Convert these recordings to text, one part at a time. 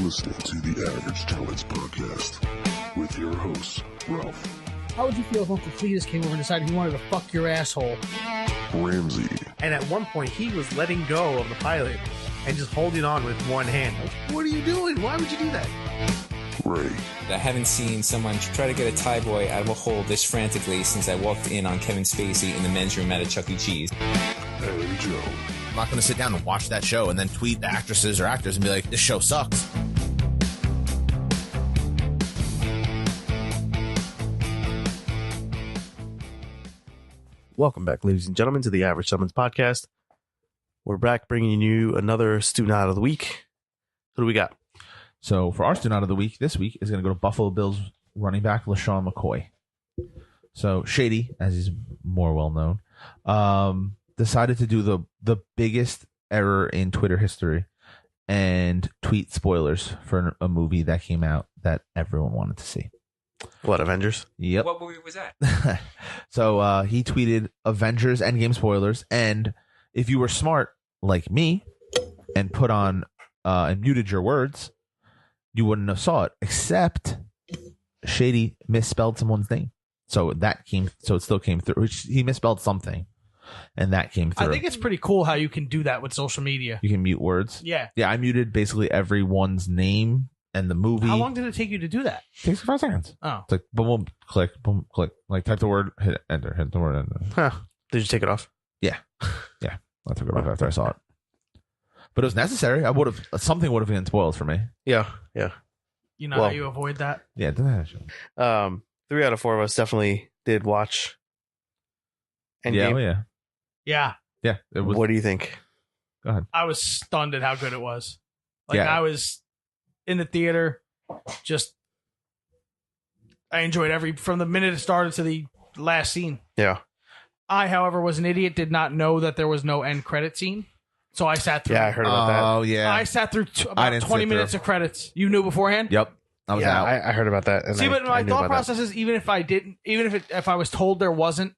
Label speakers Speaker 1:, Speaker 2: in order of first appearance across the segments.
Speaker 1: listening to the Average Talents Podcast with your hosts, Ralph,
Speaker 2: How would you feel if Uncle Cletus came over and decided he wanted to fuck your asshole?
Speaker 1: Ramsey,
Speaker 3: And at one point, he was letting go of the pilot and just holding on with one hand. Like, what are you doing? Why would you do that?
Speaker 1: Ray,
Speaker 4: I haven't seen someone try to get a Thai boy out of a hole this frantically since I walked in on Kevin Spacey in the men's room at a Chuck E. Cheese.
Speaker 1: and Joe.
Speaker 5: I'm not going to sit down and watch that show and then tweet the actresses or actors and be like, this show sucks.
Speaker 3: Welcome back, ladies and gentlemen, to the Average Summons Podcast. We're back bringing you another student out of the week. Who do we got?
Speaker 6: So for our student out of the week, this week is going to go to Buffalo Bills running back LaShawn McCoy. So Shady, as he's more well known, decided to do the biggest error in Twitter history and tweet spoilers for a movie that came out that everyone wanted to see.
Speaker 3: What, Avengers?
Speaker 4: What movie was that?
Speaker 6: So he tweeted Avengers Endgame spoilers, and if you were smart like me and put on and muted your words, you wouldn't have saw it, except Shady misspelled someone's name. So it still came through. He misspelled something, and that came through.
Speaker 2: I think it's pretty cool how you can do that with social media.
Speaker 6: You can mute words.
Speaker 2: Yeah.
Speaker 6: Yeah, I muted basically everyone's name and the movie.
Speaker 2: How long did it take you to do that?
Speaker 6: It takes 5 seconds.
Speaker 2: Oh.
Speaker 6: It's like boom, boom, click. Like type the word, hit enter, hit the word, enter.
Speaker 3: Huh. Did you take it off?
Speaker 6: Yeah. I took it off after I saw it. But it was necessary. Something would have been spoiled for me.
Speaker 3: Yeah.
Speaker 2: You know how you avoid that?
Speaker 6: Yeah, it didn't have
Speaker 3: 3 out of 4 of us definitely did watch Endgame.
Speaker 6: Yeah.
Speaker 2: Yeah.
Speaker 6: It was.
Speaker 3: What do you think?
Speaker 6: Go ahead.
Speaker 2: I was stunned at how good it was. Like,
Speaker 6: Yeah.
Speaker 2: I was in the theater, I enjoyed from the minute it started to the last scene.
Speaker 3: Yeah.
Speaker 2: I, however, was an idiot, did not know that there was no end credit scene. So I sat through.
Speaker 3: Yeah, I heard about that.
Speaker 6: Oh yeah.
Speaker 2: I sat through about
Speaker 6: didn't
Speaker 2: 20
Speaker 6: sit
Speaker 2: minutes
Speaker 6: through.
Speaker 2: of credits. You knew beforehand?
Speaker 6: Yep. I was
Speaker 3: Yeah,
Speaker 6: out.
Speaker 3: I heard about that. And
Speaker 2: See, but my
Speaker 3: I knew
Speaker 2: thought
Speaker 3: about that.
Speaker 2: process is even if I was told there wasn't,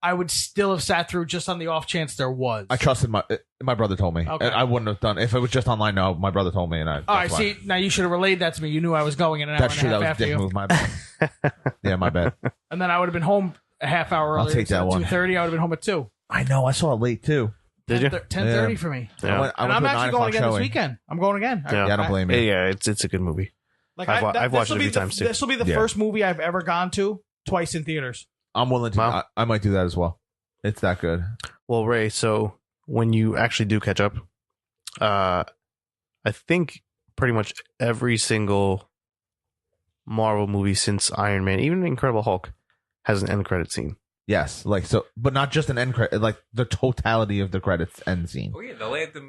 Speaker 2: I would still have sat through just on the off chance there was.
Speaker 6: I trusted my brother told me.
Speaker 2: Okay.
Speaker 6: And I wouldn't have done if it was just online. No, my brother told me, and I.
Speaker 2: All right, see, now you should have relayed that to me. You knew I was going in an hour
Speaker 6: That's
Speaker 2: and
Speaker 6: true.
Speaker 2: a
Speaker 6: That
Speaker 2: half
Speaker 6: was a
Speaker 2: after
Speaker 6: dick
Speaker 2: you.
Speaker 6: move. My bad. Yeah, my bad.
Speaker 2: And then I would have been home a half hour earlier.
Speaker 6: I'll take that one.
Speaker 2: 2:30, I would have been home at 2.
Speaker 6: I know. I saw it late too.
Speaker 3: Did you?
Speaker 2: 10:30 for me.
Speaker 3: Yeah.
Speaker 6: I went
Speaker 2: And
Speaker 6: to
Speaker 2: I'm
Speaker 6: a
Speaker 2: actually
Speaker 6: 9
Speaker 2: going
Speaker 6: o'clock
Speaker 2: again
Speaker 6: showing.
Speaker 2: this weekend. I'm going again.
Speaker 3: Yeah.
Speaker 6: Yeah, I don't blame you.
Speaker 3: Yeah, it's a good movie.
Speaker 2: Like
Speaker 3: I've watched it a few times too.
Speaker 2: This will be the
Speaker 6: Yeah.
Speaker 2: first movie I've ever gone to twice in theaters.
Speaker 6: I'm willing to.
Speaker 3: Wow.
Speaker 6: I might do that as well. It's that good.
Speaker 3: Well, Ray, so when you actually do catch up, I think pretty much every single Marvel movie since Iron Man, even Incredible Hulk, has an end credit scene.
Speaker 6: Yes, like so, but not just an end credit. Like the totality of the credits end scene.
Speaker 4: Oh yeah,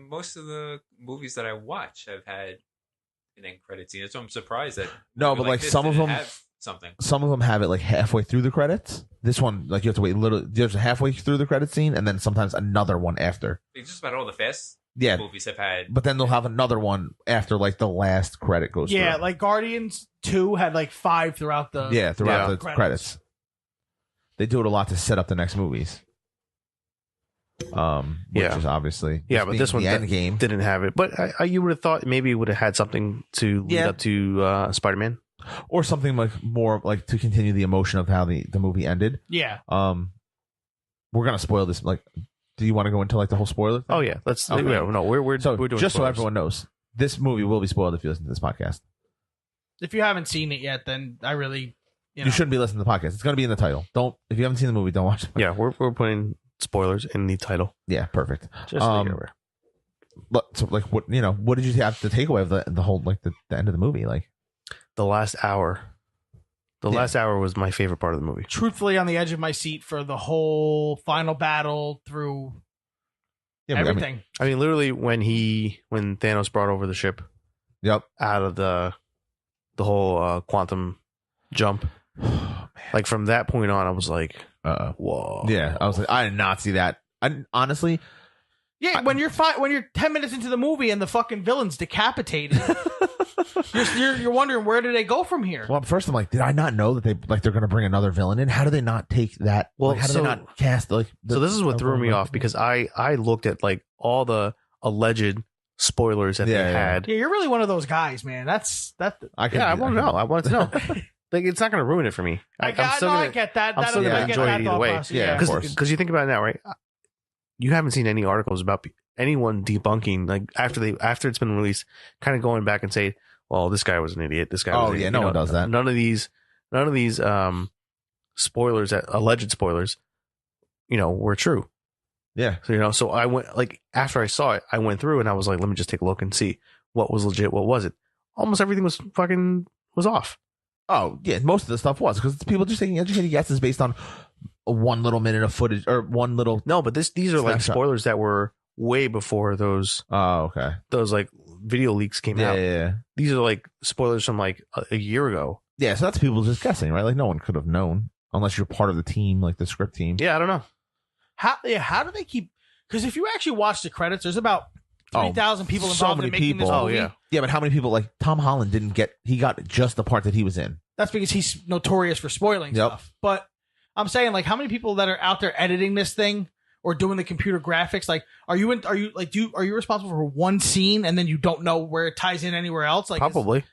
Speaker 4: most of the movies that I watch have had an end credit scene. That's why I'm surprised that
Speaker 6: No,
Speaker 4: movie
Speaker 6: but like
Speaker 4: this
Speaker 6: some of
Speaker 4: didn't
Speaker 6: them,
Speaker 4: have something.
Speaker 6: some of them have it like halfway through the credits. This one, like you have to wait there's halfway through the credit scene, and then sometimes another one after.
Speaker 4: Like, just about all the fast
Speaker 6: Yeah,
Speaker 4: movies have had.
Speaker 6: but then they'll have another one after like the last credit goes
Speaker 2: Yeah,
Speaker 6: through.
Speaker 2: like Guardians 2 had like 5 throughout the
Speaker 6: Throughout the
Speaker 2: credits.
Speaker 6: They do it a lot to set up the next movies. Which is obviously
Speaker 3: But this one
Speaker 6: the end game.
Speaker 3: didn't have it. But you would have thought maybe it would have had something to lead up to Spider-Man.
Speaker 6: Or something like more like to continue the emotion of how the movie ended.
Speaker 2: Yeah.
Speaker 6: We're gonna spoil this. Like, do you want to go into like the whole spoiler thing?
Speaker 3: Oh yeah, let's.
Speaker 6: Okay.
Speaker 3: Yeah, no, we're doing
Speaker 6: just so
Speaker 3: spoilers.
Speaker 6: everyone knows, this movie will be spoiled if you listen to this podcast.
Speaker 2: If you haven't seen it yet, then I really,
Speaker 6: You shouldn't be listening to the podcast. It's going to be in the title. If you haven't seen the movie, don't watch it.
Speaker 3: Yeah, we're putting spoilers in the title.
Speaker 6: Yeah, perfect.
Speaker 3: Just to get over.
Speaker 6: So like, what did you have the takeaway of the whole like the end of the movie? Like
Speaker 3: The last hour. The last hour was my favorite part of the movie.
Speaker 2: truthfully on the edge of my seat for the whole final battle through everything.
Speaker 3: I mean, literally when Thanos brought over the ship.
Speaker 6: Yep.
Speaker 3: Out of the whole quantum jump. Like from that point on, I was like, whoa.
Speaker 6: Yeah, I was like, I did not see that. I honestly.
Speaker 2: Yeah, when you're 10 minutes into the movie and the fucking villain's decapitated, you're wondering where do they go from here?
Speaker 6: Well, first I'm like, did I not know that they're going to bring another villain in? How do they not take that?
Speaker 3: Well,
Speaker 6: like, how do
Speaker 3: so-
Speaker 6: they not cast like?
Speaker 3: So this is what threw me off because I looked at like all the alleged spoilers that they had.
Speaker 2: Yeah, you're really one of those guys, man. That's that.
Speaker 3: I want to know. I want to know. Like, it's not going to ruin it for me.
Speaker 2: I get that.
Speaker 3: I'm still going to enjoy it either way.
Speaker 6: Yeah, of course.
Speaker 3: Because you think about it now, right? You haven't seen any articles about anyone debunking, like, after it's been released, kind of going back and say, well, this guy was an idiot. This guy was an idiot.
Speaker 6: No one does that.
Speaker 3: None of these spoilers, alleged spoilers, were true.
Speaker 6: Yeah.
Speaker 3: So, so I went, like, after I saw it, I went through and I was like, let me just take a look and see what was legit, what wasn't. Almost everything was off.
Speaker 6: Oh, yeah. Most of the stuff was because people just taking educated guesses based on 1 little minute of footage or 1 little.
Speaker 3: No, but these are like spoilers that were way before those.
Speaker 6: Oh, okay.
Speaker 3: Those like video leaks came out.
Speaker 6: Yeah.
Speaker 3: These are like spoilers from like a year ago.
Speaker 6: Yeah. So that's people just guessing, right? Like no one could have known unless you're part of the team, like the script team.
Speaker 3: Yeah. I don't know.
Speaker 2: How do they keep? Because if you actually watch the credits, there's about 3,000 people involved in making this movie.
Speaker 3: Oh, yeah.
Speaker 6: Yeah, but how many people, like Tom Holland he got just the part that he was in.
Speaker 2: That's because he's notorious for spoiling stuff. But I'm saying, like, how many people that are out there editing this thing or doing the computer graphics, like, are you responsible for one scene and then you don't know where it ties in anywhere else? Like,
Speaker 3: probably.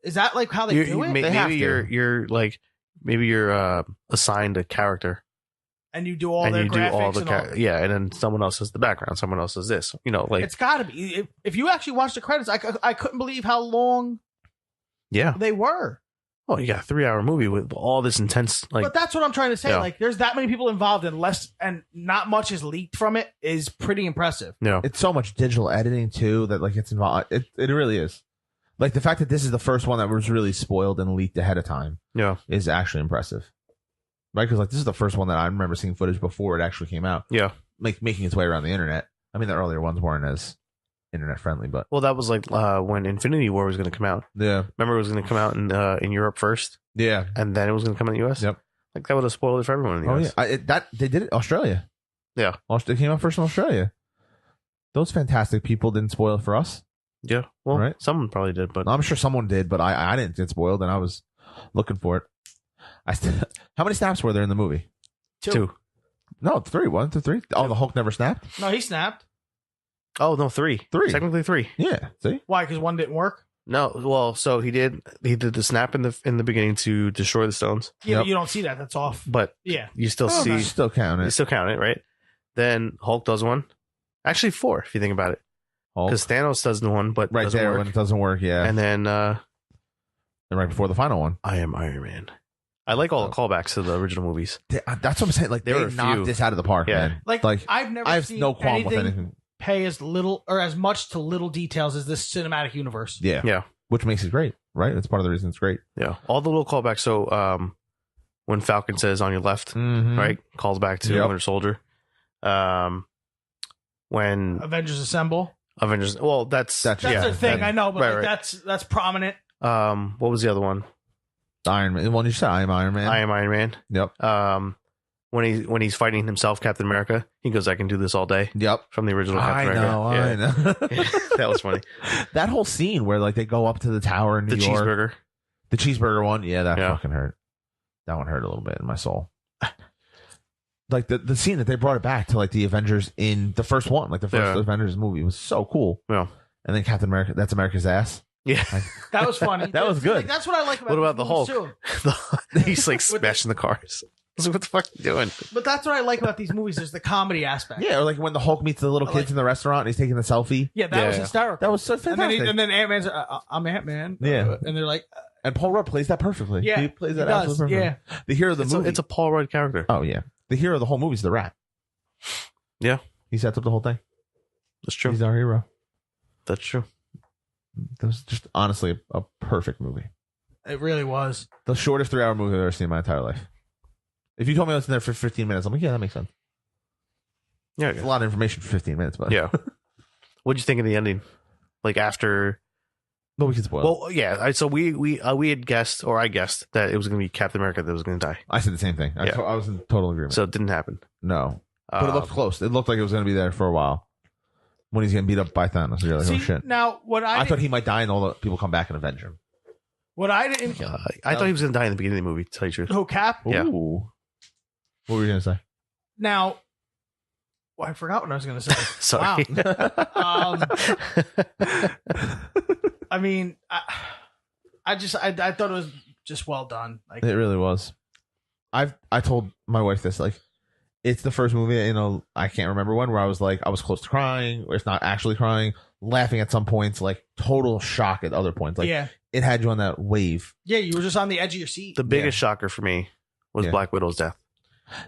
Speaker 2: Is that like how they do it?
Speaker 3: Maybe you're assigned a character.
Speaker 2: And you do all their graphics
Speaker 3: yeah, and then someone else does the background, someone else does this. Like, it's
Speaker 2: got to be. If you actually watch the credits, I couldn't believe how long.
Speaker 3: Yeah,
Speaker 2: they were.
Speaker 3: Oh, you got a 3-hour movie with all this intense, like.
Speaker 2: But that's what I'm trying to say. Yeah. Like, there's that many people involved, and not much is leaked from it is pretty impressive.
Speaker 3: Yeah,
Speaker 6: it's so much digital editing too that like it's involved. It really is. Like the fact that this is the first one that was really spoiled and leaked ahead of time.
Speaker 3: Yeah,
Speaker 6: is actually impressive. Right, because like this is the first one that I remember seeing footage before it actually came out.
Speaker 3: Yeah,
Speaker 6: making its way around the internet. I mean, the earlier ones weren't as internet friendly, but
Speaker 3: that was like when Infinity War was going to come out.
Speaker 6: Yeah,
Speaker 3: remember it was going to come out in Europe first.
Speaker 6: Yeah, and
Speaker 3: then it was going to come in the US.
Speaker 6: Yep,
Speaker 3: like that would have spoiled it for everyone in the US.
Speaker 6: Yeah, they did it Australia.
Speaker 3: Yeah,
Speaker 6: it came out first in Australia. Those fantastic people didn't spoil it for us.
Speaker 3: Yeah, well, right? Someone probably did, but
Speaker 6: I'm sure someone did, but I didn't get spoiled, and I was looking for it. How many snaps were there in the movie?
Speaker 2: 2.
Speaker 6: No, 3. 1 to 3. Oh, the Hulk never snapped?
Speaker 2: No, he snapped.
Speaker 3: Oh, no, 3.
Speaker 6: 3.
Speaker 3: Technically 3.
Speaker 6: Yeah. See?
Speaker 2: Why? Because 1 didn't work?
Speaker 3: No. Well, so he did the snap in the beginning to destroy the stones.
Speaker 2: Yeah, but you don't see that. That's off.
Speaker 3: But
Speaker 2: yeah,
Speaker 3: you still see.
Speaker 6: You still count it.
Speaker 3: You still count it, right? Then Hulk does 1. Actually 4, if you think about it. Because Thanos does the 1, but
Speaker 6: right there when it doesn't work, yeah.
Speaker 3: And then
Speaker 6: right before the final one.
Speaker 3: I am Iron Man. I like all the callbacks to the original movies.
Speaker 6: That's what I'm saying. Like they knocked this out of the park, man.
Speaker 2: Like I've seen no qualm with anything pay as little or as much to little details as this cinematic universe.
Speaker 6: Yeah, yeah. Which makes it great, right? That's part of the reason it's great.
Speaker 3: Yeah, all the little callbacks. So, when Falcon says "on your left," right, calls back to Winter Soldier. When
Speaker 2: Avengers Assemble.
Speaker 3: Well, that's
Speaker 2: the thing. I know, but that's prominent.
Speaker 3: What was the other one?
Speaker 6: Iron Man. Well, you said I am Iron Man.
Speaker 3: I am Iron Man.
Speaker 6: Yep.
Speaker 3: When he's fighting himself, Captain America, he goes, "I can do this all day."
Speaker 6: Yep.
Speaker 3: From the original Captain America.
Speaker 6: I know.
Speaker 3: That was funny.
Speaker 6: That whole scene where like they go up to the tower in New York. The cheeseburger one. Yeah, that fucking hurt. That one hurt a little bit in my soul. Like the scene that they brought it back to like the Avengers in the first one, like the first Avengers movie was so cool.
Speaker 3: Yeah.
Speaker 6: And then Captain America, that's America's ass.
Speaker 3: Yeah.
Speaker 2: That was funny.
Speaker 6: That was good.
Speaker 2: Like, that's what I like about
Speaker 3: What about the Hulk?
Speaker 2: Too.
Speaker 3: He's like smashing the cars. What the fuck are you doing?
Speaker 2: But that's what I like about these movies is the comedy aspect.
Speaker 6: Yeah, or like when the Hulk meets the little kids in the restaurant and he's taking the selfie.
Speaker 2: Yeah, that was hysterical.
Speaker 6: That was so fantastic.
Speaker 2: And then Ant-Man's, I'm Ant-Man.
Speaker 6: Yeah.
Speaker 2: And they're like...
Speaker 6: and Paul Rudd plays that perfectly.
Speaker 2: Yeah.
Speaker 6: He plays that absolutely perfectly.
Speaker 2: Yeah.
Speaker 6: The hero of the movie.
Speaker 3: It's a Paul Rudd character.
Speaker 6: Oh, yeah. The hero of the whole movie is the Rat.
Speaker 3: Yeah.
Speaker 6: He sets up the whole thing.
Speaker 3: That's true.
Speaker 6: He's our hero.
Speaker 3: That's true.
Speaker 6: That was just honestly a perfect movie.
Speaker 2: It really was.
Speaker 6: The shortest 3-hour movie I've ever seen in my entire life. If you told me I was in there for 15 minutes, I'm like, yeah, that makes sense.
Speaker 3: Yeah.
Speaker 6: It's a lot of information for 15 minutes, but
Speaker 3: yeah. What'd you think of the ending? Like after...
Speaker 6: No, we can spoil.
Speaker 3: Well, yeah. So we had guessed, or I guessed, that it was going to be Captain America that was going to die.
Speaker 6: I said the same thing. I was in total agreement.
Speaker 3: So it didn't happen.
Speaker 6: No. But it looked close. It looked like it was going to be there for a while. When he's getting beat up by Thanos. You're like, oh shit.
Speaker 2: Now,
Speaker 6: I thought he might die and all the people come back and avenge him.
Speaker 2: What I didn't...
Speaker 3: I thought he was going to die in the beginning of the movie, to tell you the truth.
Speaker 2: Oh, Cap?
Speaker 3: Yeah.
Speaker 6: Ooh. What were you going to say?
Speaker 2: Now, I forgot what I was going to say.
Speaker 3: Sorry.
Speaker 2: Wow. I mean, I thought it was just well done. Like,
Speaker 6: It really was. I told my wife this, like, it's the first movie, I can't remember when, where I was like, I was close to crying, or if not actually crying, laughing at some points, like total shock at other points. Like,
Speaker 2: yeah,
Speaker 6: it had you on that wave.
Speaker 2: yeah, you were just on the edge of your seat.
Speaker 3: The biggest shocker for me was Black Widow's death.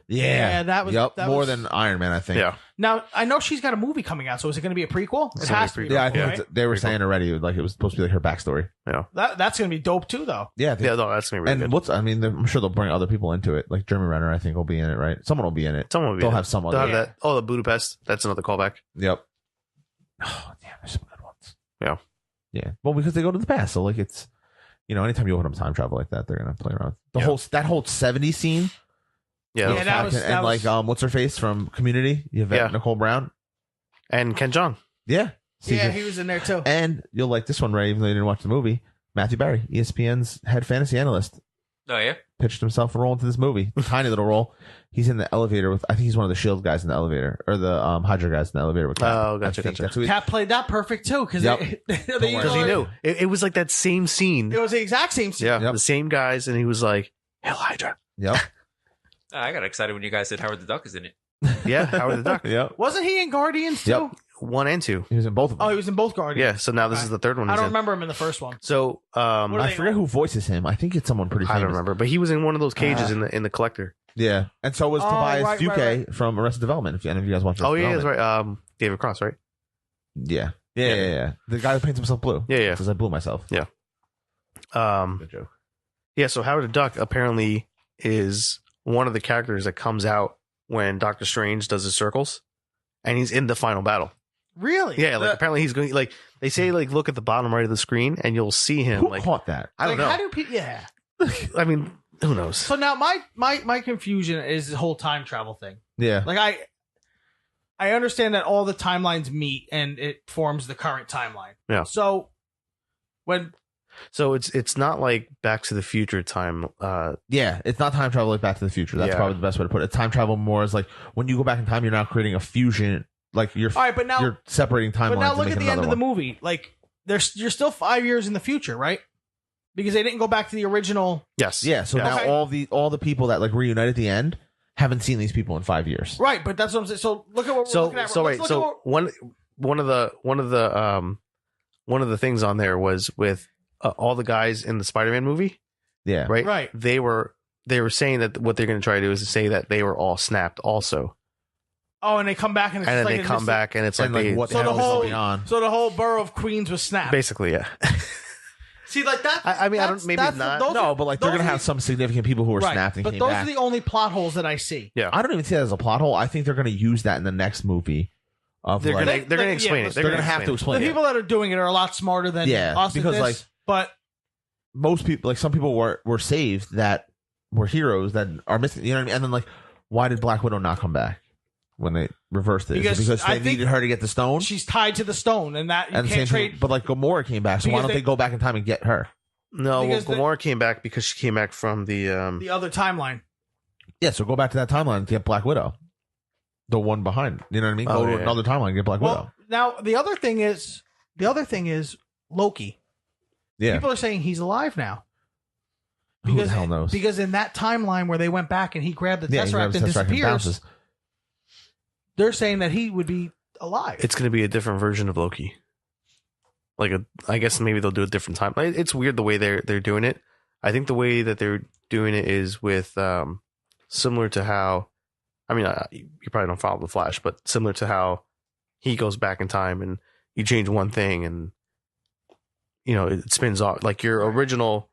Speaker 2: Yeah, that was
Speaker 6: more than Iron Man, I think.
Speaker 3: Yeah.
Speaker 2: Now I know she's got a movie coming out, so is it going to be a prequel? It
Speaker 3: It's
Speaker 2: has to
Speaker 3: gonna
Speaker 2: be.
Speaker 3: be a
Speaker 6: Yeah, I
Speaker 3: prequel.
Speaker 6: think
Speaker 2: right?
Speaker 6: they were saying already, like it was supposed to be like her backstory.
Speaker 2: That's going to be dope too, though.
Speaker 6: Yeah, I think,
Speaker 3: Yeah, no, that's gonna be really
Speaker 6: and
Speaker 3: good.
Speaker 6: I'm sure they'll bring other people into it. Like Jeremy Renner, I think will be in it, right? Someone will be in it.
Speaker 3: Someone will be
Speaker 6: They'll
Speaker 3: in
Speaker 6: have
Speaker 3: it.
Speaker 6: some
Speaker 3: They'll
Speaker 6: other.
Speaker 3: have that. Oh, the Budapest. That's another callback.
Speaker 6: Yep. Oh damn, there's some good ones.
Speaker 3: Yeah.
Speaker 6: Yeah. Well, because they go to the past, so like it's, anytime you open up time travel like that, they're gonna play around. The whole 70s scene.
Speaker 3: Yeah,
Speaker 2: Yeah, that was-
Speaker 6: and like what's her face from Community? Yvette Nicole Brown.
Speaker 3: and Ken Jeong.
Speaker 6: Yeah.
Speaker 2: Yeah, he was in there too.
Speaker 6: And you'll like this one, Ray, even though you didn't watch the movie. Matthew Barry, ESPN's head fantasy analyst,
Speaker 7: Oh yeah.
Speaker 6: pitched himself a role into this movie. Tiny little role. He's in the elevator with, I think he's one of the Shield guys in the elevator, or the Hydra guys in the elevator with Cap.
Speaker 3: Oh,
Speaker 6: I
Speaker 3: gotcha,
Speaker 6: think
Speaker 3: gotcha.
Speaker 6: that's who
Speaker 2: Cap played that perfect too, because
Speaker 6: Yep.
Speaker 3: Because he knew. It was like that same scene.
Speaker 2: it was the exact same scene.
Speaker 3: Yeah,
Speaker 6: Yep.
Speaker 3: the same guys, and he was like, "Hell, Hydra."
Speaker 6: Yep.
Speaker 7: I got excited when you guys said Howard the Duck is in it.
Speaker 3: Yeah, Howard the Duck.
Speaker 6: Yep.
Speaker 2: Wasn't he in Guardians too?
Speaker 6: Yep.
Speaker 3: 1 and 2.
Speaker 6: He was in both of them.
Speaker 2: Oh, he was in both Guardians.
Speaker 3: Yeah, so now this is the third one.
Speaker 2: I
Speaker 3: He's
Speaker 2: don't
Speaker 3: in.
Speaker 2: remember him in the first one.
Speaker 3: So,
Speaker 2: What are
Speaker 6: I
Speaker 2: they
Speaker 6: forget who voices him. I think it's someone pretty famous.
Speaker 3: I don't remember, but he was in one of those cages in the collector.
Speaker 6: Yeah. And so was
Speaker 2: Oh,
Speaker 6: Tobias
Speaker 2: right,
Speaker 6: Fuke
Speaker 2: right.
Speaker 6: from Arrested Development, if any of you guys watch Arrested
Speaker 3: Oh yeah, that's
Speaker 6: Development.
Speaker 3: right. David Cross, right?
Speaker 6: Yeah. Yeah. The guy who paints himself blue.
Speaker 3: Yeah.
Speaker 6: Says I blew myself.
Speaker 3: Yeah.
Speaker 6: Good joke.
Speaker 3: Yeah. So Howard the Duck apparently is one of the characters that comes out when Doctor Strange does his circles, and he's in the final battle.
Speaker 2: Really?
Speaker 3: Yeah, like apparently he's going. Like they say, like look at the bottom right of the screen, and you'll see him.
Speaker 6: Who
Speaker 3: like
Speaker 6: caught that?
Speaker 3: I don't know.
Speaker 2: How do people? Yeah.
Speaker 3: I mean, who knows?
Speaker 2: So now my confusion is the whole time travel thing.
Speaker 6: Yeah.
Speaker 2: Like I understand that all the timelines meet and it forms the current timeline.
Speaker 3: Yeah.
Speaker 2: So
Speaker 3: So it's not like Back to the Future time.
Speaker 6: Yeah, it's not time travel like Back to the Future. That's
Speaker 3: Yeah.
Speaker 6: probably the best way to put it. Time travel more is like when you go back in time, you're now creating a fusion. Like you're
Speaker 2: all right, but now
Speaker 6: you're separating timelines.
Speaker 2: but now
Speaker 6: and
Speaker 2: look at
Speaker 6: making
Speaker 2: the end
Speaker 6: another
Speaker 2: of the
Speaker 6: one.
Speaker 2: movie. Like you're still 5 years in the future, right? Because they didn't go back to the original.
Speaker 3: Yes.
Speaker 6: Yeah, so
Speaker 3: Yes.
Speaker 6: now
Speaker 2: Okay.
Speaker 6: all the people that like reunite at the end haven't seen these people in 5 years.
Speaker 2: Right, but that's what I'm saying. So look at what we're
Speaker 3: So
Speaker 2: looking at.
Speaker 3: so
Speaker 2: Let's
Speaker 3: wait.
Speaker 2: look at
Speaker 3: So
Speaker 2: what-
Speaker 3: one of the things on there was with all the guys in the Spider-Man movie,
Speaker 6: Yeah.
Speaker 3: right?
Speaker 2: Right.
Speaker 3: They were saying that what they're going to try to do is to say that they were all snapped also,
Speaker 2: Oh, and they come back and it's
Speaker 3: and then
Speaker 2: like
Speaker 3: they
Speaker 2: a
Speaker 3: come
Speaker 2: mystic-
Speaker 3: back and it's like,
Speaker 6: And like
Speaker 3: they
Speaker 6: what
Speaker 2: So
Speaker 6: the
Speaker 2: the
Speaker 6: hell is
Speaker 2: whole
Speaker 6: going on?
Speaker 2: So the whole borough of Queens was snapped.
Speaker 3: basically yeah.
Speaker 2: See, like that.
Speaker 3: I mean, I don't- maybe not.
Speaker 6: No, but like they're
Speaker 2: those
Speaker 6: gonna
Speaker 2: are
Speaker 6: have some significant people who are
Speaker 2: right.
Speaker 6: snapped and
Speaker 2: But
Speaker 6: came
Speaker 2: those
Speaker 6: back.
Speaker 2: are the only plot holes that I see.
Speaker 3: Yeah.
Speaker 6: I don't even see that as a plot hole. I think they're gonna use that in the next movie. Of
Speaker 3: They're
Speaker 6: like,
Speaker 3: gonna explain it.
Speaker 6: they're gonna have to
Speaker 2: The
Speaker 6: explain it.
Speaker 2: people that are doing it are a lot smarter than
Speaker 6: Yeah,
Speaker 2: us.
Speaker 6: because,
Speaker 2: Because
Speaker 6: like-
Speaker 2: but
Speaker 6: Most people, like some people, were saved that were heroes that are missing. You know what I mean? And then like, why did Black Widow not come back when they reversed it? Is it
Speaker 2: Because
Speaker 6: because
Speaker 2: I
Speaker 6: they
Speaker 2: think
Speaker 6: needed her to get the stone.
Speaker 2: she's tied to the stone, and that you
Speaker 6: And the
Speaker 2: can't
Speaker 6: same
Speaker 2: trade.
Speaker 6: thing, but like Gamora came back, so why
Speaker 2: Because
Speaker 6: don't they go back in time and get her?
Speaker 3: No, well,
Speaker 2: Because the-
Speaker 3: Gamora came back because she came back from the
Speaker 2: the other timeline.
Speaker 6: Yeah, so go back to that timeline and get Black Widow, the one behind. You know what I mean?
Speaker 3: Oh,
Speaker 6: Go to
Speaker 3: yeah.
Speaker 6: another timeline and get Black
Speaker 2: Well,
Speaker 6: Widow.
Speaker 2: now the other thing is Loki.
Speaker 6: Yeah,
Speaker 2: People are saying he's alive now.
Speaker 6: who the hell knows?
Speaker 2: Because in that timeline where they went back and he grabbed the
Speaker 6: yeah, he
Speaker 2: Tesseract
Speaker 6: grabs
Speaker 2: and
Speaker 6: the Tesseract and
Speaker 2: disappears,
Speaker 6: bounces.
Speaker 2: they're saying that he would be alive.
Speaker 3: it's going to be a different version of Loki. Like I guess maybe they'll do a different time. It's weird the way they're doing it. I think the way that they're doing it is with similar to how, I mean, you probably don't follow the Flash, but similar to how he goes back in time and you change one thing and it spins off like your original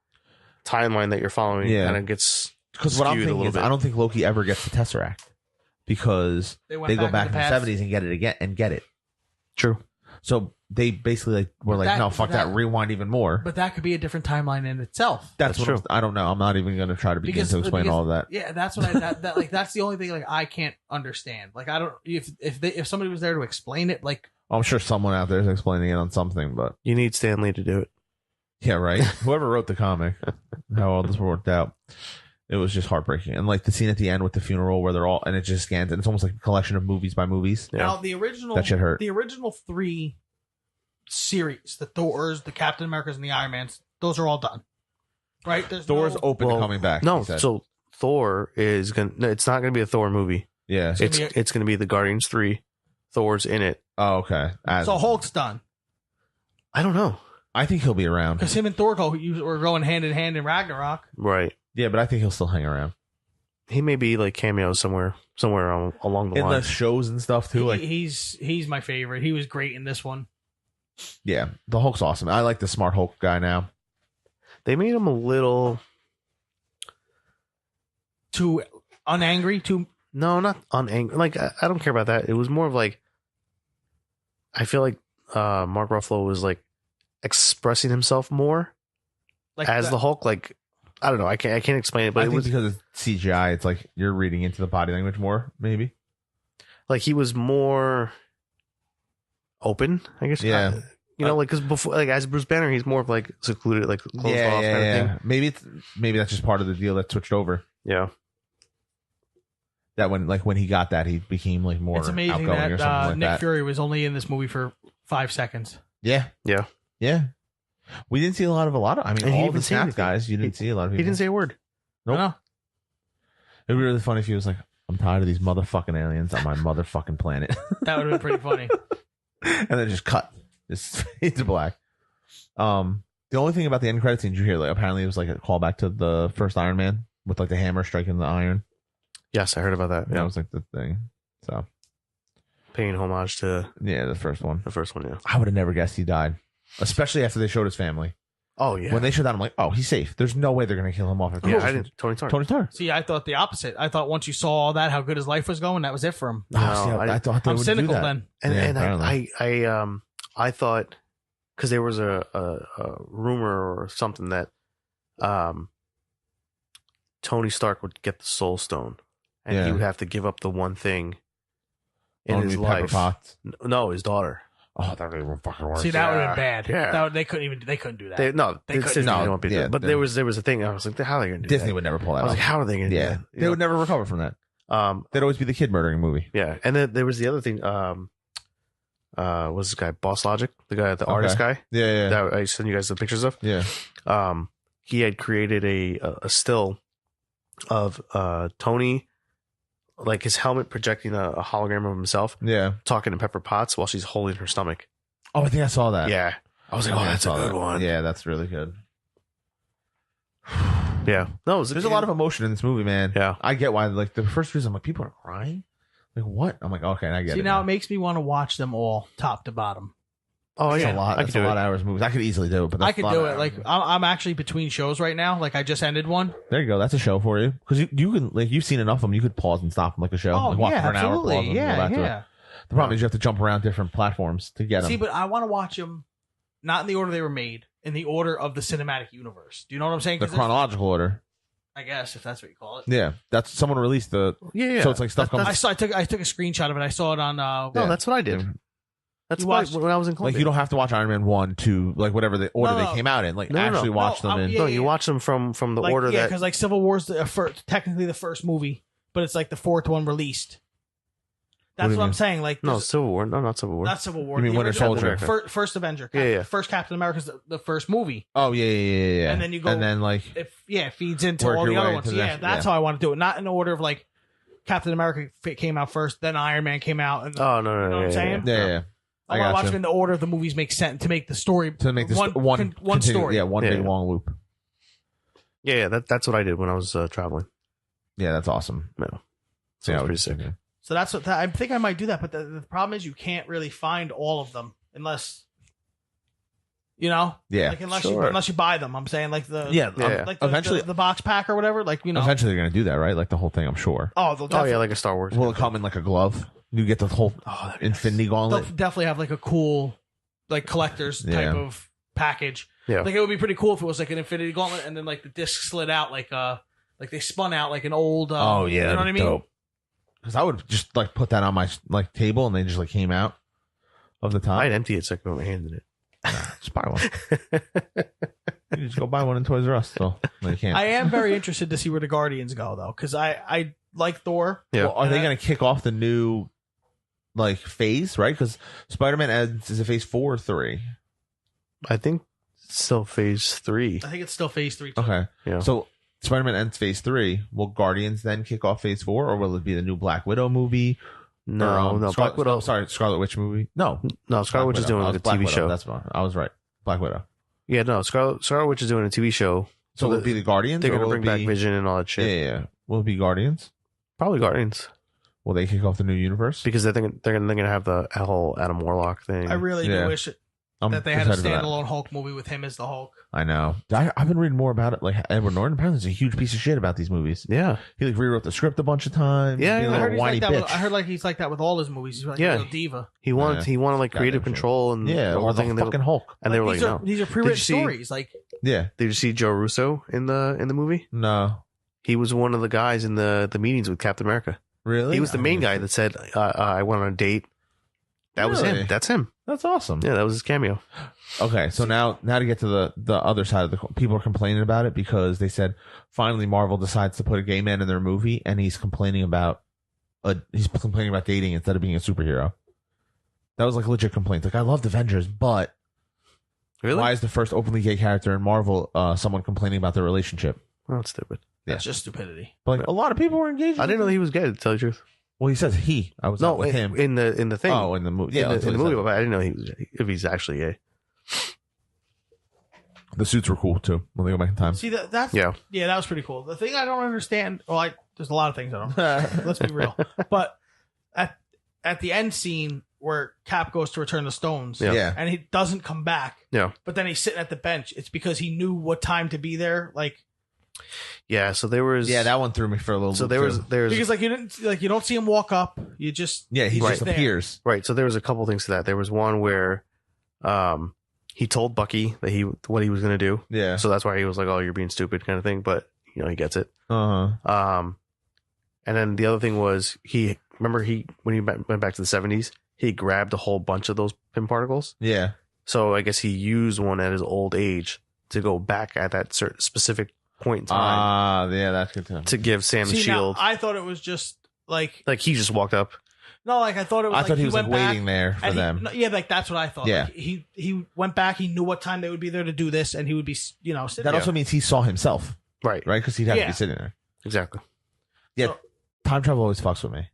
Speaker 3: timeline that you're following.
Speaker 6: Yeah.
Speaker 3: kind of gets
Speaker 6: Because what I'm
Speaker 3: skewed a
Speaker 6: thinking
Speaker 3: little
Speaker 6: is,
Speaker 3: bit.
Speaker 6: I don't think Loki ever gets the Tesseract because
Speaker 2: They went
Speaker 6: they go
Speaker 2: back
Speaker 6: back
Speaker 2: in
Speaker 6: in
Speaker 2: the
Speaker 6: the
Speaker 2: past.
Speaker 6: 70s and get it again and get it.
Speaker 3: True.
Speaker 6: So they basically like were
Speaker 2: But
Speaker 6: like,
Speaker 2: that-
Speaker 6: no, fuck that,
Speaker 2: that-
Speaker 6: rewind even more.
Speaker 2: But that could be a different timeline in itself.
Speaker 6: That's what
Speaker 3: true.
Speaker 6: I don't know. I'm not even going to try to begin to explain all of that.
Speaker 2: Yeah, that's what that like that's the only thing like I can't understand. Like I don't if somebody was there to explain it, like
Speaker 6: I'm sure someone out there is explaining it on something, but
Speaker 3: You need Stan Lee to do it.
Speaker 6: yeah, right. Whoever wrote the comic, how all this worked out. It was just heartbreaking. And like the scene at the end with the funeral where they're all, and it just scans, and it's almost like a collection of movies by movies.
Speaker 3: Yeah.
Speaker 2: Now the original
Speaker 6: That shit hurt.
Speaker 2: The original 3 series, the Thors, the Captain Americas, and the Iron Mans, those are all done. Right? There's
Speaker 6: Thor's
Speaker 2: no,
Speaker 6: open to coming back.
Speaker 3: No,
Speaker 6: he said.
Speaker 3: so Thor is gonna. No, it's not gonna be a Thor movie.
Speaker 6: Yeah.
Speaker 3: It's gonna be the Guardians 3. Thor's in it.
Speaker 6: Oh, okay.
Speaker 2: so Hulk's done.
Speaker 3: I don't know.
Speaker 6: I think he'll be around.
Speaker 2: Because him and Thor were going hand in hand in Ragnarok.
Speaker 3: Right.
Speaker 6: Yeah, but I think he'll still hang around.
Speaker 3: He may be like cameos somewhere along the
Speaker 6: In
Speaker 3: line.
Speaker 6: the shows and stuff too. Like,
Speaker 2: He's my favorite. He was great in this one.
Speaker 6: yeah, the Hulk's awesome. I like the smart Hulk guy now.
Speaker 3: They made him a little.
Speaker 2: Too unangry, too.
Speaker 3: No, not unangry. Like I don't care about that. It was more of like. I feel like Mark Ruffalo was like expressing himself more
Speaker 2: Like
Speaker 3: as the Hulk. Like I don't know. I can't explain it, but
Speaker 6: I
Speaker 3: it
Speaker 6: think
Speaker 3: was
Speaker 6: because it's CGI, it's like you're reading into the body language more, maybe.
Speaker 3: like he was more open. I guess.
Speaker 6: Yeah.
Speaker 3: You know, like because before, like as Bruce Banner, he's more of like secluded, like closed off kind of thing.
Speaker 6: Maybe that's just part of the deal that switched over.
Speaker 3: Yeah.
Speaker 6: That when he got that, he became like more
Speaker 2: It's amazing
Speaker 6: outgoing or something
Speaker 2: that
Speaker 6: like
Speaker 2: Nick
Speaker 6: that.
Speaker 2: Fury was only in this movie for 5 seconds.
Speaker 6: Yeah.
Speaker 3: Yeah.
Speaker 6: We didn't see a lot of. I mean,
Speaker 3: And he
Speaker 6: all
Speaker 3: didn't
Speaker 6: the
Speaker 3: say
Speaker 6: Snap
Speaker 3: anything.
Speaker 6: guys, you didn't see a lot of people.
Speaker 3: He didn't say a word.
Speaker 6: Nope.
Speaker 2: I know.
Speaker 6: It'd be really funny if he was like, "I'm tired of these motherfucking aliens on my motherfucking planet,"
Speaker 2: That would have been pretty funny.
Speaker 6: and then just cut, just fade to black. The only thing about the end credits scene, did you hear? Like, apparently, it was like a callback to the first Iron Man with like the hammer striking the iron.
Speaker 3: Yes, I heard about that.
Speaker 6: That
Speaker 3: Yeah,
Speaker 6: was like the thing. So
Speaker 3: paying homage to
Speaker 6: yeah, the first one.
Speaker 3: the first one. Yeah.
Speaker 6: I would have never guessed he died, especially after they showed his family.
Speaker 3: Oh yeah.
Speaker 6: When they showed that, I'm like, oh, he's safe. There's no way they're gonna kill him off. After
Speaker 3: yeah,
Speaker 6: this.
Speaker 3: I didn't. Tony Stark.
Speaker 6: Tony Stark.
Speaker 2: See, I thought the opposite. I thought once you saw all that, how good his life was going, that was it for him.
Speaker 3: No,
Speaker 6: Oh, see, I thought they
Speaker 2: I'm
Speaker 6: would
Speaker 2: cynical
Speaker 6: do that.
Speaker 2: then.
Speaker 3: And
Speaker 6: Yeah,
Speaker 3: and
Speaker 6: apparently.
Speaker 3: I thought because there was a rumor or something that Tony Stark would get the Soul Stone, and
Speaker 6: Yeah.
Speaker 3: he would have to give up the one thing in
Speaker 6: Only
Speaker 3: his
Speaker 6: Pepper
Speaker 3: life.
Speaker 6: Potts.
Speaker 3: No, his daughter.
Speaker 6: Oh, that really won't fucking work.
Speaker 2: See, that would have been bad.
Speaker 3: Yeah.
Speaker 2: They couldn't do that.
Speaker 3: They
Speaker 2: They
Speaker 3: Disney
Speaker 2: couldn't.
Speaker 6: No,
Speaker 3: don't be
Speaker 6: yeah,
Speaker 3: but
Speaker 6: they-
Speaker 3: there was a thing. I was like, how are they going to do
Speaker 6: Disney
Speaker 3: that?
Speaker 6: would never pull
Speaker 3: I
Speaker 6: that
Speaker 3: was
Speaker 6: off.
Speaker 3: like, how are they going to do
Speaker 6: Yeah,
Speaker 3: that? You
Speaker 6: they
Speaker 3: know?
Speaker 6: would never recover from that. They'd always be the kid murdering movie.
Speaker 3: Yeah, and then there was the other thing. What's this guy? Boss Logic, the guy, the artist guy.
Speaker 6: Yeah,
Speaker 3: That I sent you guys the pictures of.
Speaker 6: yeah.
Speaker 3: He had created a still of Tony, like his helmet projecting a hologram of himself
Speaker 6: Yeah.
Speaker 3: talking to Pepper Potts while she's holding her stomach.
Speaker 6: Oh, I think I saw that.
Speaker 3: Yeah, I was like,
Speaker 6: I
Speaker 3: oh,
Speaker 6: think I
Speaker 3: that's a
Speaker 6: saw
Speaker 3: good
Speaker 6: that.
Speaker 3: one.
Speaker 6: Yeah, that's really good.
Speaker 3: Yeah. No, it was
Speaker 6: There's a lot of emotion in this movie, man.
Speaker 3: Yeah.
Speaker 6: I get why. Like the first reason, I'm like, people are crying. Like what? I'm like, okay, I get
Speaker 2: See,
Speaker 6: it.
Speaker 2: now it makes me want to watch them all, top to bottom.
Speaker 3: Oh
Speaker 6: It's
Speaker 3: yeah,
Speaker 6: a lot.
Speaker 3: I
Speaker 6: That's
Speaker 3: could
Speaker 6: a
Speaker 3: do
Speaker 6: lot
Speaker 3: it.
Speaker 6: of hours movies. I could easily do it, but that's
Speaker 2: I could
Speaker 6: a lot
Speaker 2: do
Speaker 6: of
Speaker 2: it.
Speaker 6: hours
Speaker 2: Like
Speaker 6: movies.
Speaker 2: I'm actually between shows right now. Like I just ended one.
Speaker 6: There you go. That's a show for you because you can like you've seen enough of them. You could pause and stop them like a show.
Speaker 2: Oh
Speaker 6: like, watch
Speaker 2: yeah,
Speaker 6: it for an hour, pause
Speaker 2: absolutely.
Speaker 6: them, and go back to it.
Speaker 2: Yeah.
Speaker 6: The problem is you have to jump around different platforms to get them.
Speaker 2: See, but I want to watch them not in the order they were made, in the order of the cinematic universe. Do you know what I'm saying?
Speaker 6: the
Speaker 2: 'Cause there's-
Speaker 6: chronological order.
Speaker 2: I guess if that's what you call it.
Speaker 6: Yeah, that's someone released the.
Speaker 3: Yeah.
Speaker 6: So it's like stuff comes.
Speaker 2: I took a screenshot of it. I saw it on.
Speaker 3: No,
Speaker 6: Yeah.
Speaker 3: that's what I did. That's
Speaker 2: You
Speaker 3: why
Speaker 2: watched-
Speaker 3: when I was in
Speaker 6: Like
Speaker 3: Columbia.
Speaker 6: you don't have to watch Iron Man 1, 2, like whatever the order
Speaker 2: No,
Speaker 6: they
Speaker 2: no.
Speaker 6: came out in. Like
Speaker 3: No, no, no.
Speaker 6: actually watch
Speaker 2: No,
Speaker 6: them in.
Speaker 2: yeah.
Speaker 3: No, you watch them from the
Speaker 2: like,
Speaker 3: order
Speaker 2: yeah,
Speaker 3: that.
Speaker 2: because like Civil War's technically the first movie, but it's like the fourth one released. That's
Speaker 6: do you
Speaker 2: what I'm
Speaker 6: mean?
Speaker 2: saying. Like
Speaker 3: No,
Speaker 2: there's-
Speaker 3: Civil War. No, not Civil War.
Speaker 2: not Civil War.
Speaker 6: You mean
Speaker 2: the
Speaker 6: Winter
Speaker 2: original-
Speaker 6: Soldier?
Speaker 2: First Avenger.
Speaker 3: Yeah.
Speaker 2: First Captain America's the first movie.
Speaker 6: Oh yeah.
Speaker 2: And then you go-
Speaker 6: and then like
Speaker 2: It feeds into
Speaker 6: Work
Speaker 2: all
Speaker 6: your
Speaker 2: the other
Speaker 6: way
Speaker 2: ones.
Speaker 6: into the
Speaker 2: Yeah,
Speaker 6: next-
Speaker 2: that's
Speaker 6: yeah.
Speaker 2: how I want to do it. Not in order of like Captain America came out first, then Iron Man came out, and
Speaker 3: Oh no,
Speaker 2: You know what I'm saying?
Speaker 6: yeah.
Speaker 2: I want to watch them in the order of the movies make sense to make the story
Speaker 6: To make this
Speaker 2: one
Speaker 6: continue-
Speaker 2: story.
Speaker 6: Yeah, one
Speaker 3: Yeah.
Speaker 6: big long loop.
Speaker 3: Yeah, that's what I did when I was traveling.
Speaker 6: Yeah, that's awesome.
Speaker 3: No, so
Speaker 6: Yeah,
Speaker 3: it was pretty sick.
Speaker 2: So that's what I think I might do that. But the problem is you can't really find all of them unless
Speaker 6: Yeah.
Speaker 2: like unless
Speaker 3: Sure.
Speaker 2: you buy them. I'm saying like the
Speaker 6: Yeah,
Speaker 3: Yeah.
Speaker 2: like the,
Speaker 6: eventually-
Speaker 2: the box pack or whatever. Like
Speaker 6: Eventually they're gonna do that, right? Like the whole thing, I'm sure.
Speaker 2: oh they'll
Speaker 3: Oh
Speaker 2: definitely,
Speaker 3: yeah, like a Star Wars.
Speaker 6: Will it come in like a glove? You get the whole Infinity
Speaker 2: they'll
Speaker 6: Gauntlet.
Speaker 2: definitely have like a cool like collector's type
Speaker 6: Yeah.
Speaker 2: of package.
Speaker 3: Yeah.
Speaker 2: Like it would be pretty cool if it was like an Infinity Gauntlet and then like the disc slid out like they spun out like an old
Speaker 6: Oh yeah,
Speaker 2: you know what I mean?
Speaker 6: Because I would just like put that on my like table and they just like came out of the top.
Speaker 3: I'd empty it so I could put my hand in it.
Speaker 6: Just buy one. You just go buy one in Toys R Us. So no, you can't.
Speaker 2: I am very interested to see where the Guardians go though, because I like Thor.
Speaker 3: Yeah.
Speaker 6: Well, are they going to kick off the new like phase? Right, because Spider-Man is it phase 4 or 3?
Speaker 3: I think it's still phase 3.
Speaker 2: I think it's still phase 3 too.
Speaker 6: Okay,
Speaker 3: Yeah.
Speaker 6: So Spider-Man ends phase 3. Will Guardians then kick off phase 4, or will it be the new Black Widow movie?
Speaker 3: No,
Speaker 6: Or,
Speaker 3: no.
Speaker 6: Scarlet,
Speaker 3: Black Widow.
Speaker 6: Sorry, Scarlet Witch movie. No,
Speaker 3: No, Scarlet Witch is doing a
Speaker 6: Black
Speaker 3: TV
Speaker 6: Widow.
Speaker 3: show.
Speaker 6: That's wrong. I was right. Black Widow.
Speaker 3: Yeah, no. Scarlet Witch is doing a TV show.
Speaker 6: So will it be the Guardians?
Speaker 3: They're
Speaker 6: or
Speaker 3: going to
Speaker 6: will
Speaker 3: bring
Speaker 6: it
Speaker 3: back
Speaker 6: be,
Speaker 3: Vision and all that shit.
Speaker 6: Yeah. Will it be Guardians?
Speaker 3: Probably Guardians.
Speaker 6: Will they kick off the new universe?
Speaker 3: Because I think they're going to have the whole Adam Warlock thing.
Speaker 2: I really
Speaker 6: Yeah.
Speaker 2: do wish
Speaker 6: I'm
Speaker 2: that they had a
Speaker 6: excited for that.
Speaker 2: standalone Hulk movie with him as the Hulk.
Speaker 6: I know. I've been reading more about it. Like Edward Norton apparently is a huge piece of shit about these movies.
Speaker 3: Yeah.
Speaker 6: He like rewrote the script a bunch of times.
Speaker 3: Yeah,
Speaker 6: Being a
Speaker 3: I
Speaker 2: I heard,
Speaker 6: little whiny bitch.
Speaker 2: I heard like he's like that with all his movies. He's like
Speaker 3: Yeah.
Speaker 2: a real diva.
Speaker 3: He wanted like creative
Speaker 6: Goddamn
Speaker 3: control and
Speaker 6: Yeah,
Speaker 3: the whole
Speaker 6: or the
Speaker 3: thing.
Speaker 6: fucking Hulk.
Speaker 3: And they were like,
Speaker 2: these are,
Speaker 3: no.
Speaker 2: these are
Speaker 3: Did
Speaker 2: pre-written
Speaker 3: you see-
Speaker 2: stories. Like
Speaker 6: Yeah.
Speaker 3: Did you see Joe Russo in the movie?
Speaker 6: No.
Speaker 3: He was one of the guys in the meetings with Captain America.
Speaker 6: Really?
Speaker 3: He was the main guy that said, I went on a date. That was
Speaker 6: Really?
Speaker 3: him. That's him.
Speaker 6: That's awesome.
Speaker 3: Yeah, that was his cameo.
Speaker 6: Okay, so now to get to the other side of the people are complaining about it because they said finally Marvel decides to put a gay man in their movie and he's complaining about dating instead of being a superhero. That was like a legit complaint. Like I loved Avengers, but
Speaker 3: Really?
Speaker 6: why is the first openly gay character in Marvel someone complaining about their relationship?
Speaker 3: Oh, that's stupid.
Speaker 2: that's just stupidity.
Speaker 6: But like a lot of people were engaged.
Speaker 3: I didn't know that he was gay, to tell you the truth.
Speaker 6: Well, he says he. I was
Speaker 3: No,
Speaker 6: out with him.
Speaker 3: in the thing.
Speaker 6: Oh, in the movie. Yeah,
Speaker 3: in
Speaker 6: that's
Speaker 3: the
Speaker 6: what he
Speaker 3: movie,
Speaker 6: said.
Speaker 3: but I didn't know if he's actually gay.
Speaker 6: The suits were cool too when they go back in time.
Speaker 2: See that's
Speaker 3: Yeah.
Speaker 2: that was pretty cool. The thing I don't understand, well, there's a lot of things I don't. Let's be real. But at the end scene where Cap goes to return the stones,
Speaker 3: Yeah.
Speaker 6: Yeah.
Speaker 2: and he doesn't come back,
Speaker 3: Yeah.
Speaker 2: but then he's sitting at the bench. It's because he knew what time to be there. Like
Speaker 3: Yeah, so there was
Speaker 6: Yeah, that one threw me for a little.
Speaker 3: so
Speaker 6: loop,
Speaker 3: there was
Speaker 6: too.
Speaker 2: because you don't see him walk up. You just
Speaker 6: he
Speaker 3: Right
Speaker 6: just
Speaker 2: there.
Speaker 6: appears.
Speaker 3: right, so there was a couple things to that. There was one where he told Bucky that what he was going to do.
Speaker 6: Yeah.
Speaker 3: So that's why he was like, "Oh, you're being stupid," kind of thing, but he gets it.
Speaker 6: Uh huh.
Speaker 3: And then the other thing was when he went back to the 70s, he grabbed a whole bunch of those pin particles.
Speaker 6: Yeah.
Speaker 3: So I guess he used one at his old age to go back at that certain specific point in time
Speaker 6: Yeah, that's good too.
Speaker 3: to give Sam the
Speaker 2: see.
Speaker 3: shield.
Speaker 2: Now, I thought it was just like
Speaker 3: Like he just walked up.
Speaker 2: no, like I thought it was.
Speaker 6: I
Speaker 2: like
Speaker 6: thought he was like
Speaker 2: went back
Speaker 6: waiting there for
Speaker 2: and he-
Speaker 6: them.
Speaker 2: no, yeah, like that's what I thought.
Speaker 6: Yeah.
Speaker 2: Like, he went back. He knew what time they would be there to do this, and he would be sitting
Speaker 6: That
Speaker 2: there.
Speaker 6: also means he saw himself,
Speaker 3: Right.
Speaker 6: right? Because he'd have to
Speaker 2: Yeah.
Speaker 6: be sitting there.
Speaker 3: Exactly.
Speaker 6: Yeah.
Speaker 2: So-
Speaker 6: Time travel always fucks with me.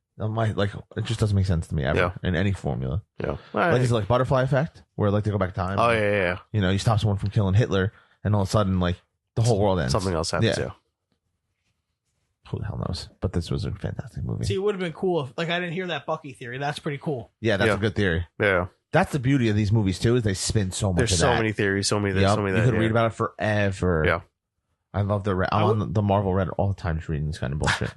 Speaker 6: It just doesn't make sense to me ever
Speaker 3: Yeah.
Speaker 6: in any formula.
Speaker 3: Yeah.
Speaker 6: Like is it like butterfly effect, where like they go back in time?
Speaker 3: Oh yeah.
Speaker 6: You stop someone from killing Hitler, and all of a sudden, like the whole world ends.
Speaker 3: Something else happens.
Speaker 6: Yeah.
Speaker 3: Yeah.
Speaker 6: Who the hell knows? But this was a fantastic movie.
Speaker 2: See, it would have been cool if, like, I didn't hear that Bucky theory. That's pretty cool.
Speaker 6: Yeah, that's
Speaker 3: Yeah.
Speaker 6: a good theory.
Speaker 3: Yeah.
Speaker 6: That's the beauty of these movies too, is they spin so much.
Speaker 3: There's
Speaker 6: of
Speaker 3: so
Speaker 6: that.
Speaker 3: many theories, so many this,
Speaker 6: Yep,
Speaker 3: so many
Speaker 6: you
Speaker 3: that.
Speaker 6: could read about it forever.
Speaker 3: Yeah.
Speaker 6: I love I'm on the Marvel Reddit all the time, just reading this kind of bullshit.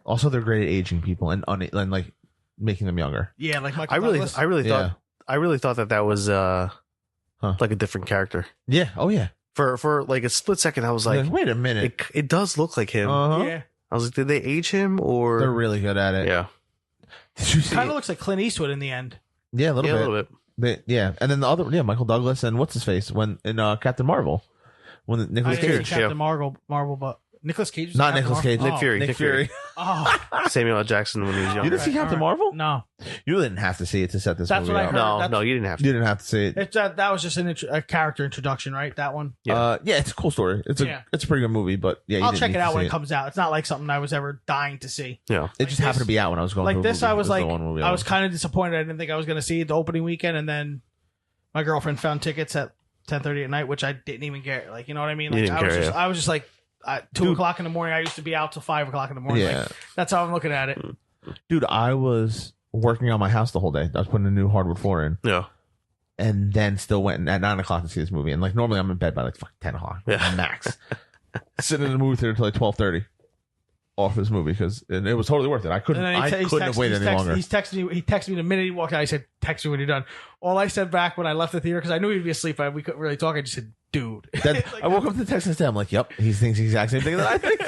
Speaker 6: Also, they're great at aging people and like making them younger.
Speaker 2: Yeah, like Michael
Speaker 3: I really
Speaker 2: Douglas.
Speaker 3: thought that was like a different character.
Speaker 6: Yeah. Oh yeah.
Speaker 3: For like a split second, I was like,
Speaker 6: wait a minute.
Speaker 3: it does look like him.
Speaker 6: Uh-huh.
Speaker 2: Yeah,
Speaker 3: I was like, did they age him or?
Speaker 6: They're really good at it.
Speaker 3: Yeah.
Speaker 6: Did you see
Speaker 2: kind
Speaker 6: it?
Speaker 2: of looks like Clint Eastwood in the end.
Speaker 6: Yeah, a little
Speaker 3: Yeah,
Speaker 6: bit.
Speaker 3: a little bit.
Speaker 6: And then the other, Michael Douglas and what's his face when in Captain Marvel, when
Speaker 2: I
Speaker 6: Nicolas
Speaker 2: didn't see
Speaker 6: Cage,
Speaker 2: Captain Marvel, but Nicolas Cage. Was
Speaker 6: not
Speaker 2: Captain
Speaker 6: Nicolas
Speaker 2: Marvel?
Speaker 6: Cage,
Speaker 2: Oh.
Speaker 3: Fury.
Speaker 6: Nick Fury.
Speaker 2: Oh,
Speaker 3: Samuel L. Jackson when he was
Speaker 6: You
Speaker 3: younger.
Speaker 6: didn't see Captain
Speaker 2: all right.
Speaker 6: Marvel?
Speaker 2: No,
Speaker 6: You didn't have to see it to set this
Speaker 2: That's
Speaker 6: movie
Speaker 2: what I
Speaker 6: up.
Speaker 2: heard.
Speaker 3: No,
Speaker 2: That's-
Speaker 3: no, you didn't have to.
Speaker 6: You didn't have to see it.
Speaker 2: it's that was just a character introduction, right? That one.
Speaker 3: Yeah.
Speaker 6: Yeah, it's a cool story. It's a
Speaker 2: Yeah.
Speaker 6: pretty good movie, but yeah, you
Speaker 2: I'll
Speaker 6: didn't
Speaker 2: check
Speaker 6: need
Speaker 2: it
Speaker 6: to
Speaker 2: out when
Speaker 6: see
Speaker 2: it comes out. It's not like something I was ever dying to see.
Speaker 3: Yeah.
Speaker 6: It just happened to be out when I was going.
Speaker 2: Like
Speaker 6: to a
Speaker 2: this,
Speaker 6: movie.
Speaker 2: I was
Speaker 6: It
Speaker 2: like,
Speaker 6: the one movie
Speaker 2: I was
Speaker 6: went.
Speaker 2: kind of disappointed. I didn't think I was going to see it the opening weekend, and then my girlfriend found tickets at 10:30 at night, which I didn't even get. Like, you know what I mean?
Speaker 3: You
Speaker 2: Like,
Speaker 3: didn't care,
Speaker 2: I was just like, 2 o'clock in the morning. I used to be out till 5 o'clock in the morning.
Speaker 6: Yeah.
Speaker 2: Like, that's how I'm looking at it.
Speaker 6: Dude, I was working on my house the whole day. I was putting a new hardwood floor in,
Speaker 3: Yeah.
Speaker 6: and then still went at 9 o'clock to see this movie. And like normally I'm in bed by like 10 o'clock,
Speaker 3: Yeah.
Speaker 6: max. Sitting in the movie theater until like 12:30 off this movie because it was totally worth it. I couldn't
Speaker 2: And then
Speaker 6: have waited any longer.
Speaker 2: He texted me the minute he walked out. He said, "Text me when you're done." All I said back when I left the theater, because I knew he'd be asleep, we couldn't really talk. I just said, "Dude."
Speaker 6: Then
Speaker 2: Like,
Speaker 6: I woke up to the text and I'm like, "Yep, he thinks the exact same thing that I think."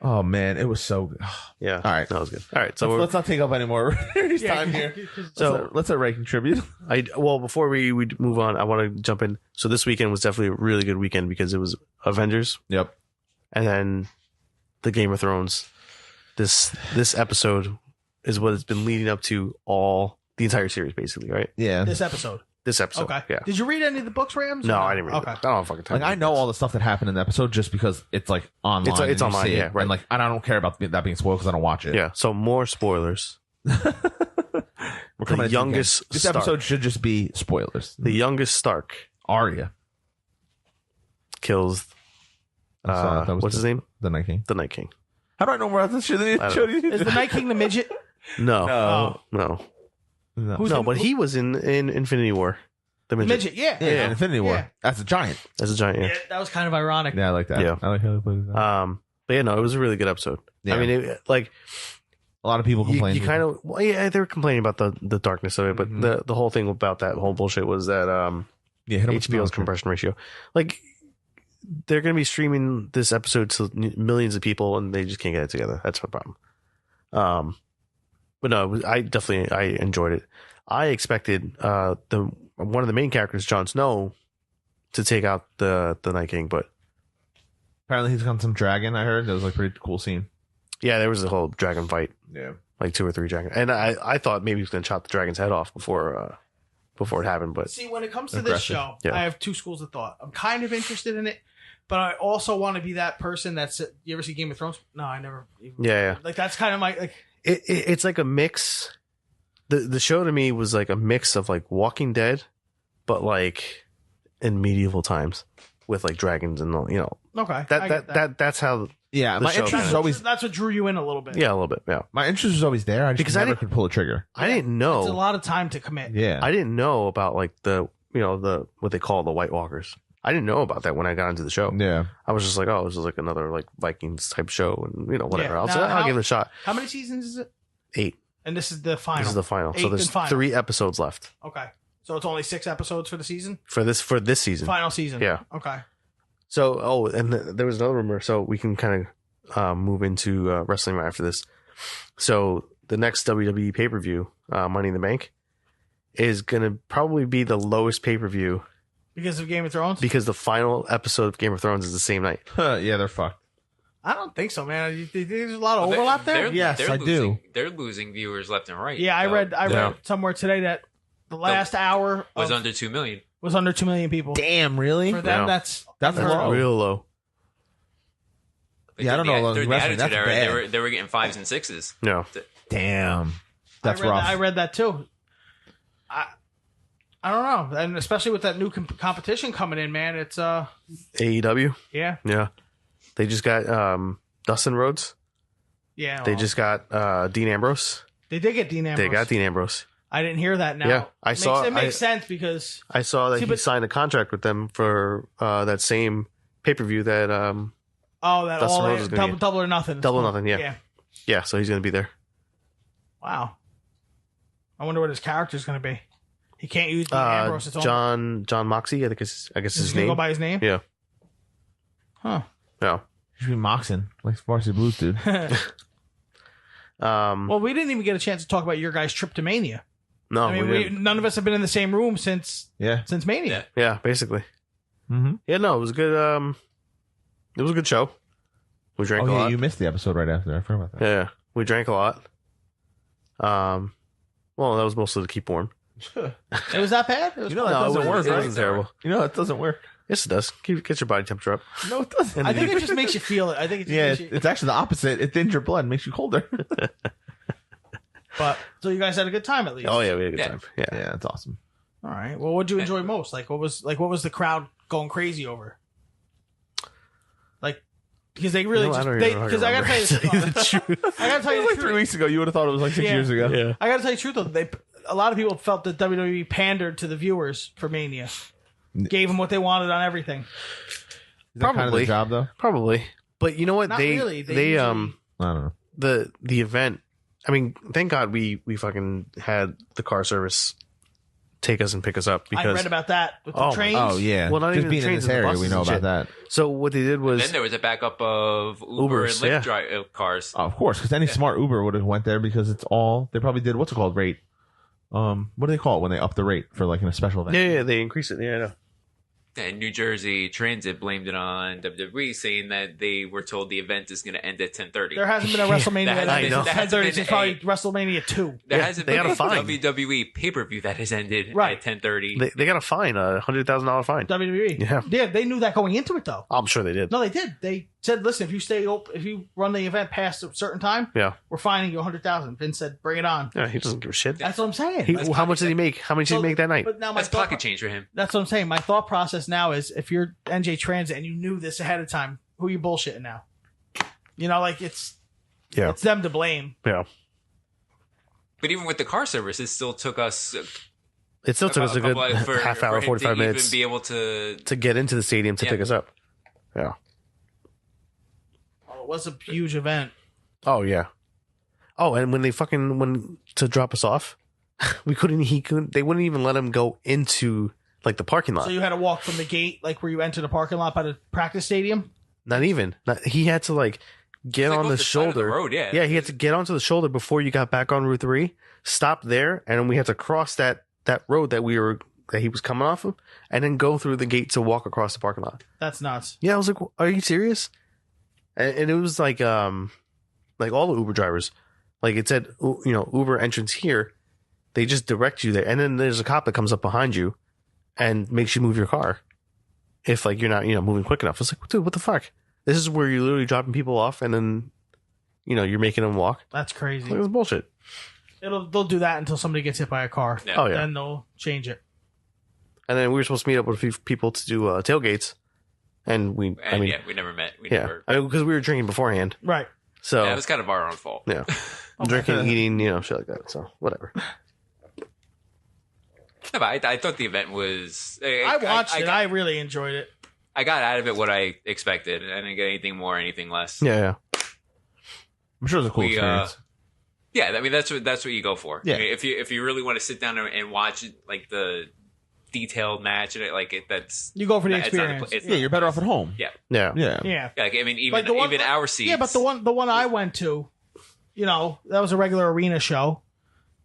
Speaker 6: Oh man, it was so.
Speaker 3: Yeah.
Speaker 6: All right.
Speaker 3: That was good. All right. So
Speaker 6: let's not take up any more time here.
Speaker 3: So
Speaker 6: let's rate contribute.
Speaker 3: before we move on, I want to jump in. So this weekend was definitely a really good weekend because it was Avengers.
Speaker 6: Yep.
Speaker 3: And then the Game of Thrones. This episode is what it's been leading up to the entire series, basically, right?
Speaker 6: Yeah.
Speaker 2: This episode. Okay.
Speaker 3: Yeah.
Speaker 2: Did you read any of the books, Rams?
Speaker 3: No, I didn't read
Speaker 2: Okay.
Speaker 3: it. I don't have fucking time.
Speaker 6: Like I know all the stuff that happened in the episode just because it's like online.
Speaker 3: It's
Speaker 6: and you
Speaker 3: online,
Speaker 6: see it.
Speaker 3: yeah, right.
Speaker 6: And like I don't care about that being spoiled because I don't watch it.
Speaker 3: Yeah. So more spoilers.
Speaker 6: We're coming
Speaker 3: The
Speaker 6: at you
Speaker 3: youngest
Speaker 6: again. This
Speaker 3: Stark.
Speaker 6: episode should just be spoilers.
Speaker 3: The youngest Stark
Speaker 6: Arya.
Speaker 3: kills.
Speaker 6: That was
Speaker 3: What's his name?
Speaker 6: The Night King.
Speaker 3: The Night King.
Speaker 6: How do I know more about this shit than you?
Speaker 3: I don't
Speaker 2: Is the Night King the midget?
Speaker 3: No. No.
Speaker 2: Who's
Speaker 3: No,
Speaker 2: the-
Speaker 3: but he was in Infinity War. The midget.
Speaker 2: Midget, yeah.
Speaker 6: Yeah, Infinity War.
Speaker 2: Yeah.
Speaker 6: That's a giant.
Speaker 3: As a giant.
Speaker 2: Yeah, that was kind of ironic.
Speaker 6: Yeah, I like that.
Speaker 3: Yeah.
Speaker 6: I like how they put it.
Speaker 3: But yeah, no, it was a really good episode.
Speaker 6: Yeah.
Speaker 3: I mean, a
Speaker 6: lot of people complain.
Speaker 3: You kind of, they were complaining about the darkness of it, but
Speaker 6: Mhm.
Speaker 3: the whole thing about that whole bullshit was that
Speaker 6: hit 'em with
Speaker 3: HBO's
Speaker 6: the-
Speaker 3: compression ratio. Like, they're going to be streaming this episode to millions of people, and they just can't get it together. That's my problem. But no, I enjoyed it. I expected one of the main characters, Jon Snow, to take out the Night King, but
Speaker 6: Apparently he's got some dragon. I heard that was like a pretty cool scene.
Speaker 3: yeah, there was a whole dragon fight,
Speaker 6: Yeah.
Speaker 3: like 2 or 3 dragons, and I thought maybe he was going to chop the dragon's head off before it happened, but
Speaker 2: See, when it comes to this
Speaker 6: Aggressive.
Speaker 2: show,
Speaker 3: Yeah.
Speaker 2: I have two schools of thought. I'm kind of interested in it, but I also want to be that person that's. You ever see Game of Thrones? No, I never.
Speaker 3: yeah.
Speaker 2: Like that's kind of my like.
Speaker 3: It's like a mix. The show to me was like a mix of like Walking Dead, but like in medieval times with like dragons and
Speaker 2: Okay, I get
Speaker 3: that's how.
Speaker 6: Yeah,
Speaker 3: The
Speaker 6: my
Speaker 3: show
Speaker 6: interest
Speaker 3: kinda-
Speaker 6: is always
Speaker 2: that's what drew you in a little bit.
Speaker 3: Yeah, a little bit. Yeah,
Speaker 6: my interest was always there. I just
Speaker 3: Because I
Speaker 6: never
Speaker 3: didn't-
Speaker 6: could pull a trigger.
Speaker 3: I didn't
Speaker 2: It's a
Speaker 3: know.
Speaker 2: lot of time to commit.
Speaker 6: Yeah,
Speaker 3: I didn't know about like the what they call the White Walkers. I didn't know about that when I got into the show.
Speaker 6: yeah.
Speaker 3: I was just like, oh, this is like another like Vikings type show, and whatever.
Speaker 2: Yeah.
Speaker 3: I'll
Speaker 2: Now,
Speaker 3: give it a shot.
Speaker 2: How many seasons is it?
Speaker 3: 8.
Speaker 2: And this is the final.
Speaker 3: This is the final. So
Speaker 2: Eighth
Speaker 3: there's
Speaker 2: and final.
Speaker 3: 3 episodes left
Speaker 2: Okay, so it's only 6 episodes for the season.
Speaker 3: for this season.
Speaker 2: Final season.
Speaker 3: Yeah.
Speaker 2: Okay.
Speaker 3: So, and there was another rumor. So we can kind of move into wrestling right after this. So the next WWE pay per view, Money in the Bank, is gonna probably be the lowest pay per view
Speaker 2: Because of Game of Thrones.
Speaker 3: because the final episode of Game of Thrones is the same night.
Speaker 6: Yeah, they're fucked.
Speaker 2: I don't think so, man. You think there's a lot of overlap there.
Speaker 6: Yes, I do.
Speaker 7: They're losing viewers left and right.
Speaker 2: Yeah, I
Speaker 7: So
Speaker 2: read
Speaker 3: Yeah.
Speaker 2: somewhere today that the last hour
Speaker 7: was
Speaker 2: of-
Speaker 7: under 2 million.
Speaker 2: was under 2 million people.
Speaker 6: Damn, really?
Speaker 2: For them,
Speaker 3: Yeah.
Speaker 2: that's
Speaker 6: That's
Speaker 2: unheard of.
Speaker 6: low.
Speaker 3: Real low.
Speaker 6: Yeah, I don't know.
Speaker 7: During the
Speaker 6: Wrestling,
Speaker 7: Attitude
Speaker 6: that's
Speaker 7: Era,
Speaker 6: bad.
Speaker 7: they were getting 5s and 6s.
Speaker 3: No.
Speaker 6: Damn, that's
Speaker 2: I read
Speaker 6: rough.
Speaker 2: I read that too. I don't know, and especially with that new competition coming in, man. It's
Speaker 3: AEW.
Speaker 2: yeah,
Speaker 3: Yeah. They just got Dustin Rhodes.
Speaker 2: yeah.
Speaker 3: They
Speaker 2: well,
Speaker 3: just got Dean Ambrose.
Speaker 2: they did get Dean Ambrose.
Speaker 3: They got Dean Ambrose.
Speaker 2: I didn't hear that. Now,
Speaker 3: Yeah, I saw-
Speaker 2: It makes
Speaker 3: I-
Speaker 2: sense because
Speaker 3: I saw that
Speaker 2: See,
Speaker 3: he
Speaker 2: but-
Speaker 3: signed a contract with them for that same pay per view that
Speaker 2: that
Speaker 3: Dustin
Speaker 2: all
Speaker 3: Rhodes is gonna be-
Speaker 2: double or nothing.
Speaker 3: Double or Nothing, yeah. So he's gonna be there.
Speaker 2: Wow. I wonder what his character's going to be. He can't use Dean Ambrose. It's
Speaker 3: John Moxley, I guess
Speaker 2: Is
Speaker 3: his
Speaker 2: he gonna
Speaker 3: name.
Speaker 2: go by his name.
Speaker 3: Yeah.
Speaker 2: Huh.
Speaker 3: Yeah.
Speaker 6: You should be Moxon, like Varsity Blues, dude.
Speaker 2: Well, we didn't even get a chance to talk about your guys' trip to Mania.
Speaker 3: No,
Speaker 2: I mean,
Speaker 3: we didn't.
Speaker 2: none of us have been in the same room since
Speaker 6: Yeah.
Speaker 2: Mania.
Speaker 3: Yeah, basically.
Speaker 6: Mm-hmm.
Speaker 3: Yeah, no, it was good. It was a good show. We drank
Speaker 6: Oh
Speaker 3: a
Speaker 6: yeah,
Speaker 3: lot.
Speaker 6: you missed the episode right after. I forgot about that.
Speaker 3: Yeah, we drank a lot. Well, that was mostly to keep warm.
Speaker 2: It was that bad? It was
Speaker 6: You know
Speaker 2: fine.
Speaker 6: that doesn't
Speaker 3: it
Speaker 6: work,
Speaker 3: wasn't- It
Speaker 6: right?
Speaker 3: wasn't terrible.
Speaker 6: You know it doesn't work.
Speaker 3: Yes, it does. Get your body temperature up.
Speaker 6: No, it doesn't.
Speaker 2: I think it just makes you feel it. I think it just
Speaker 6: Yeah,
Speaker 2: makes you,
Speaker 6: it's actually the opposite. It thins your blood, makes you colder.
Speaker 2: but so you guys had a good time at least.
Speaker 3: Oh yeah, we had a good
Speaker 7: Yeah.
Speaker 3: time. Yeah.
Speaker 6: Yeah, that's awesome.
Speaker 2: All right. Well, what'd you enjoy most? Like what was the crowd going crazy over? Like because they really
Speaker 3: I don't
Speaker 2: just
Speaker 3: even
Speaker 2: because I gotta tell you
Speaker 3: remember.
Speaker 2: the truth. I gotta tell
Speaker 6: It
Speaker 2: you
Speaker 6: was
Speaker 2: the
Speaker 6: like 3
Speaker 2: truth.
Speaker 6: weeks ago. You would have thought it was like 6
Speaker 2: Yeah.
Speaker 6: years ago.
Speaker 3: Yeah.
Speaker 2: I gotta tell you the truth though. A lot of people felt that WWE pandered to the viewers for Mania, gave them what they wanted on everything.
Speaker 6: Is that kind of
Speaker 3: Probably.
Speaker 6: the job, though?
Speaker 3: Probably. But you know what?
Speaker 2: Not
Speaker 3: they
Speaker 2: really.
Speaker 3: they
Speaker 2: usually-
Speaker 6: I don't know.
Speaker 3: the event. I mean, thank God we fucking had the car service take us and pick us up. Because
Speaker 2: I read about that with the
Speaker 3: Oh my-
Speaker 2: trains.
Speaker 6: Oh yeah.
Speaker 3: Well, not
Speaker 6: just
Speaker 3: even
Speaker 6: being in
Speaker 3: trains
Speaker 6: this
Speaker 3: and
Speaker 6: area,
Speaker 3: buses
Speaker 6: we know
Speaker 3: and
Speaker 6: about
Speaker 3: shit.
Speaker 6: that.
Speaker 3: So what they did was
Speaker 7: Then there was a backup of Uber
Speaker 3: Ubers,
Speaker 7: and
Speaker 3: yeah.
Speaker 7: Lyft cars.
Speaker 6: Oh, of course, because any smart Uber would have went there because it's all they probably did. What's it called? Rate. What do they call it when they up the rate for like in a special event?
Speaker 3: yeah, they increased it. Yeah, I know.
Speaker 7: And New Jersey Transit blamed it on WWE, saying that they were told the event is going to end at 10:30.
Speaker 2: There hasn't been a WrestleMania
Speaker 7: That
Speaker 2: that
Speaker 7: hasn't
Speaker 2: ended
Speaker 7: been-
Speaker 2: at 10:30 since probably WrestleMania 2.
Speaker 7: There
Speaker 3: Yeah,
Speaker 7: hasn't
Speaker 3: they
Speaker 7: been
Speaker 3: got a
Speaker 7: a
Speaker 3: fine.
Speaker 7: WWE pay-per-view that has ended
Speaker 2: Right.
Speaker 7: at 10:30.
Speaker 3: They got a fine, a $100,000 fine.
Speaker 2: WWE.
Speaker 3: Yeah.
Speaker 2: They knew that going into it though.
Speaker 3: I'm sure they did.
Speaker 2: No, they did. They said, "Listen, if you stay open, if you run the event past a certain time,
Speaker 3: Yeah,
Speaker 2: we're fining you $100,000." Vince said, "Bring it on."
Speaker 3: yeah. He doesn't give a shit.
Speaker 2: That's what I'm saying.
Speaker 3: How much did he make? How much did he make that night?
Speaker 2: But now my
Speaker 7: That's
Speaker 2: thought,
Speaker 7: pocket change for him.
Speaker 2: that's what I'm saying. My thought process now is, if you're NJ Transit and you knew this ahead of time, who are you bullshitting now? You know, like it's them to blame.
Speaker 3: Yeah.
Speaker 7: But even with the car service, it still took us
Speaker 3: It still took us a good
Speaker 7: for
Speaker 3: half hour,
Speaker 7: him
Speaker 3: 45
Speaker 7: to
Speaker 3: minutes
Speaker 7: even be able to.
Speaker 3: to get into the stadium to
Speaker 7: Yeah.
Speaker 3: pick us up. Yeah.
Speaker 2: Oh, it was a huge event.
Speaker 3: Oh yeah. Oh, and when they to drop us off, they wouldn't even let him go into like the parking lot.
Speaker 2: So you had to walk from the gate, like where you enter the parking lot by the practice stadium.
Speaker 3: Not even. He had to like get
Speaker 7: Like
Speaker 3: on
Speaker 7: off
Speaker 3: the
Speaker 7: the side of the
Speaker 3: shoulder.
Speaker 7: road, yeah.
Speaker 3: Yeah, he had to get onto the shoulder before you got back on Route 3. Stop there, and we had to cross that road that he was coming off of, and then go through the gate to walk across the parking lot.
Speaker 2: That's nuts.
Speaker 3: Yeah, I was like, "Are you serious?" And it was like all the Uber drivers, like it said, Uber entrance here. They just direct you there, and then there's a cop that comes up behind you and makes you move your car if like you're not moving quick enough. It's like, dude, what the fuck? This is where you're literally dropping people off, and then you're making them walk.
Speaker 2: That's crazy.
Speaker 3: Like, it's bullshit.
Speaker 2: They'll do that until somebody gets hit by a car.
Speaker 7: Yeah.
Speaker 3: Oh yeah.
Speaker 2: Then they'll change it.
Speaker 3: And then we were supposed to meet up with a few people to do tailgates, and we
Speaker 7: never met.
Speaker 3: because we were drinking beforehand,
Speaker 2: Right.
Speaker 3: so
Speaker 7: Yeah, it was kind of our own fault.
Speaker 3: yeah, drinking, eating, shit like that. So whatever.
Speaker 7: No, but I thought the event was.
Speaker 2: I watched it. I really enjoyed it.
Speaker 7: I got out of it what I expected. I didn't get anything more, anything less.
Speaker 3: Yeah.
Speaker 6: I'm sure it was a cool experience.
Speaker 7: Yeah, I mean that's what you go for.
Speaker 6: Yeah.
Speaker 7: I mean, if you really want to sit down and watch like the detailed match and that's
Speaker 2: You go for the
Speaker 7: it's not a
Speaker 2: experience.
Speaker 7: pla- it's
Speaker 6: Yeah,
Speaker 7: not
Speaker 6: you're
Speaker 7: a
Speaker 6: better
Speaker 7: place.
Speaker 6: off at home.
Speaker 7: Yeah,
Speaker 3: Yeah.
Speaker 2: Yeah.
Speaker 7: like I mean even
Speaker 2: Like the one-
Speaker 7: even our seats.
Speaker 2: Yeah, but the one I went to, that was a regular arena show.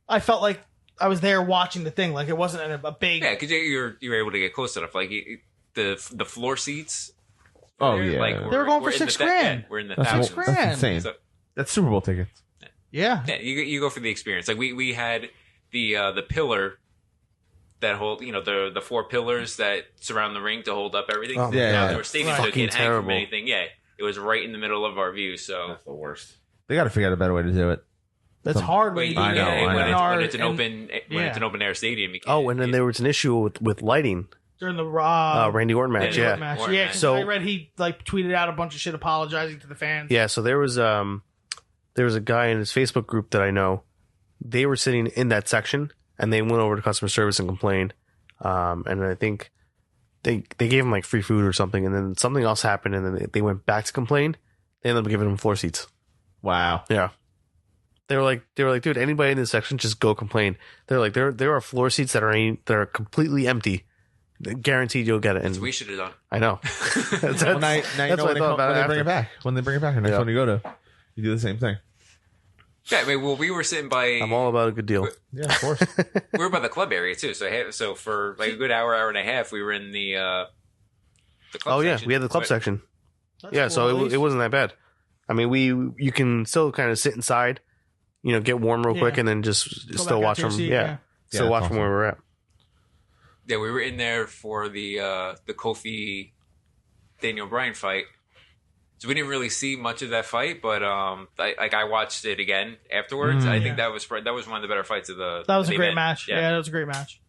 Speaker 2: I felt like I was there watching the thing. Like it wasn't a big.
Speaker 7: Yeah, because you're able to get close enough. Like the floor seats.
Speaker 6: Oh,
Speaker 7: there,
Speaker 6: yeah.
Speaker 7: like
Speaker 6: They
Speaker 2: were going for
Speaker 7: in
Speaker 2: $6
Speaker 7: the
Speaker 2: grand.
Speaker 7: we're in the
Speaker 6: That's,
Speaker 7: thousands.
Speaker 2: $6,000.
Speaker 6: insane.
Speaker 7: So,
Speaker 6: That's Super Bowl tickets.
Speaker 2: Yeah.
Speaker 7: yeah, you go for the experience. Like we had the pillar that hold the four pillars that surround the ring to hold up everything.
Speaker 3: Oh,
Speaker 6: yeah.
Speaker 7: Outdoor stadium, so it
Speaker 3: Fucking
Speaker 7: can't hang from
Speaker 3: terrible.
Speaker 7: anything. Yeah, it was right in the middle of our view. So
Speaker 6: the worst. They got to figure out a better way to do it.
Speaker 2: That's hard when
Speaker 7: But
Speaker 2: you
Speaker 6: I know, I know.
Speaker 7: when it's an open air stadium. You can't,
Speaker 3: Oh, and then there was an issue with lighting.
Speaker 2: during the
Speaker 3: Randy Orton match.
Speaker 7: Randy
Speaker 3: Yeah.
Speaker 7: Orton
Speaker 2: match.
Speaker 7: Orton
Speaker 2: Yeah,
Speaker 7: match.
Speaker 2: 'cause
Speaker 3: So-
Speaker 2: I read he tweeted out a bunch of shit apologizing to the fans.
Speaker 3: Yeah. So there was a guy in his Facebook group that I know. They were sitting in that section, and they went over to customer service and complained. And I think they gave him like free food or something, and then something else happened, and then they went back to complain. They ended up giving him floor seats.
Speaker 6: Wow.
Speaker 3: Yeah. They were like, dude, anybody in this section, just go complain. They're like, there are floor seats that are completely empty. Guaranteed you'll get it. And
Speaker 7: we should have done.
Speaker 3: I know. That's
Speaker 6: Well, now you
Speaker 3: that's
Speaker 6: know
Speaker 3: what I
Speaker 6: when,
Speaker 3: thought about
Speaker 6: they
Speaker 3: it
Speaker 6: bring it
Speaker 3: after.
Speaker 6: back. When they bring it back, the next
Speaker 3: Yeah.
Speaker 6: one you go to, you do the same thing.
Speaker 7: Yeah, I mean, well, we were sitting by.
Speaker 3: I'm all about a good deal.
Speaker 6: Yeah, of course.
Speaker 7: We were by the club area too. So for like a good hour and a half, we were in the club
Speaker 3: Oh yeah,
Speaker 7: section.
Speaker 3: we had the club
Speaker 7: But-
Speaker 3: section.
Speaker 2: That's
Speaker 3: Yeah,
Speaker 2: cool,
Speaker 3: so
Speaker 2: at
Speaker 3: it
Speaker 2: least.
Speaker 3: wasn't that bad. I mean, you can still kind of sit inside, get warm real quick,
Speaker 2: Yeah.
Speaker 3: and then just
Speaker 2: Go
Speaker 3: still
Speaker 2: back out
Speaker 3: watch
Speaker 2: to your
Speaker 3: from
Speaker 2: seat,
Speaker 3: yeah, still
Speaker 6: Yeah,
Speaker 3: watch
Speaker 6: that's
Speaker 3: from where we're at.
Speaker 7: Yeah, we were in there for the Kofi Daniel Bryan fight. So we didn't really see much of that fight, but I watched it again afterwards. I think that was one of the better fights of the.
Speaker 2: That was
Speaker 7: the
Speaker 2: a great
Speaker 7: event.
Speaker 2: match. Yeah, that was a great match.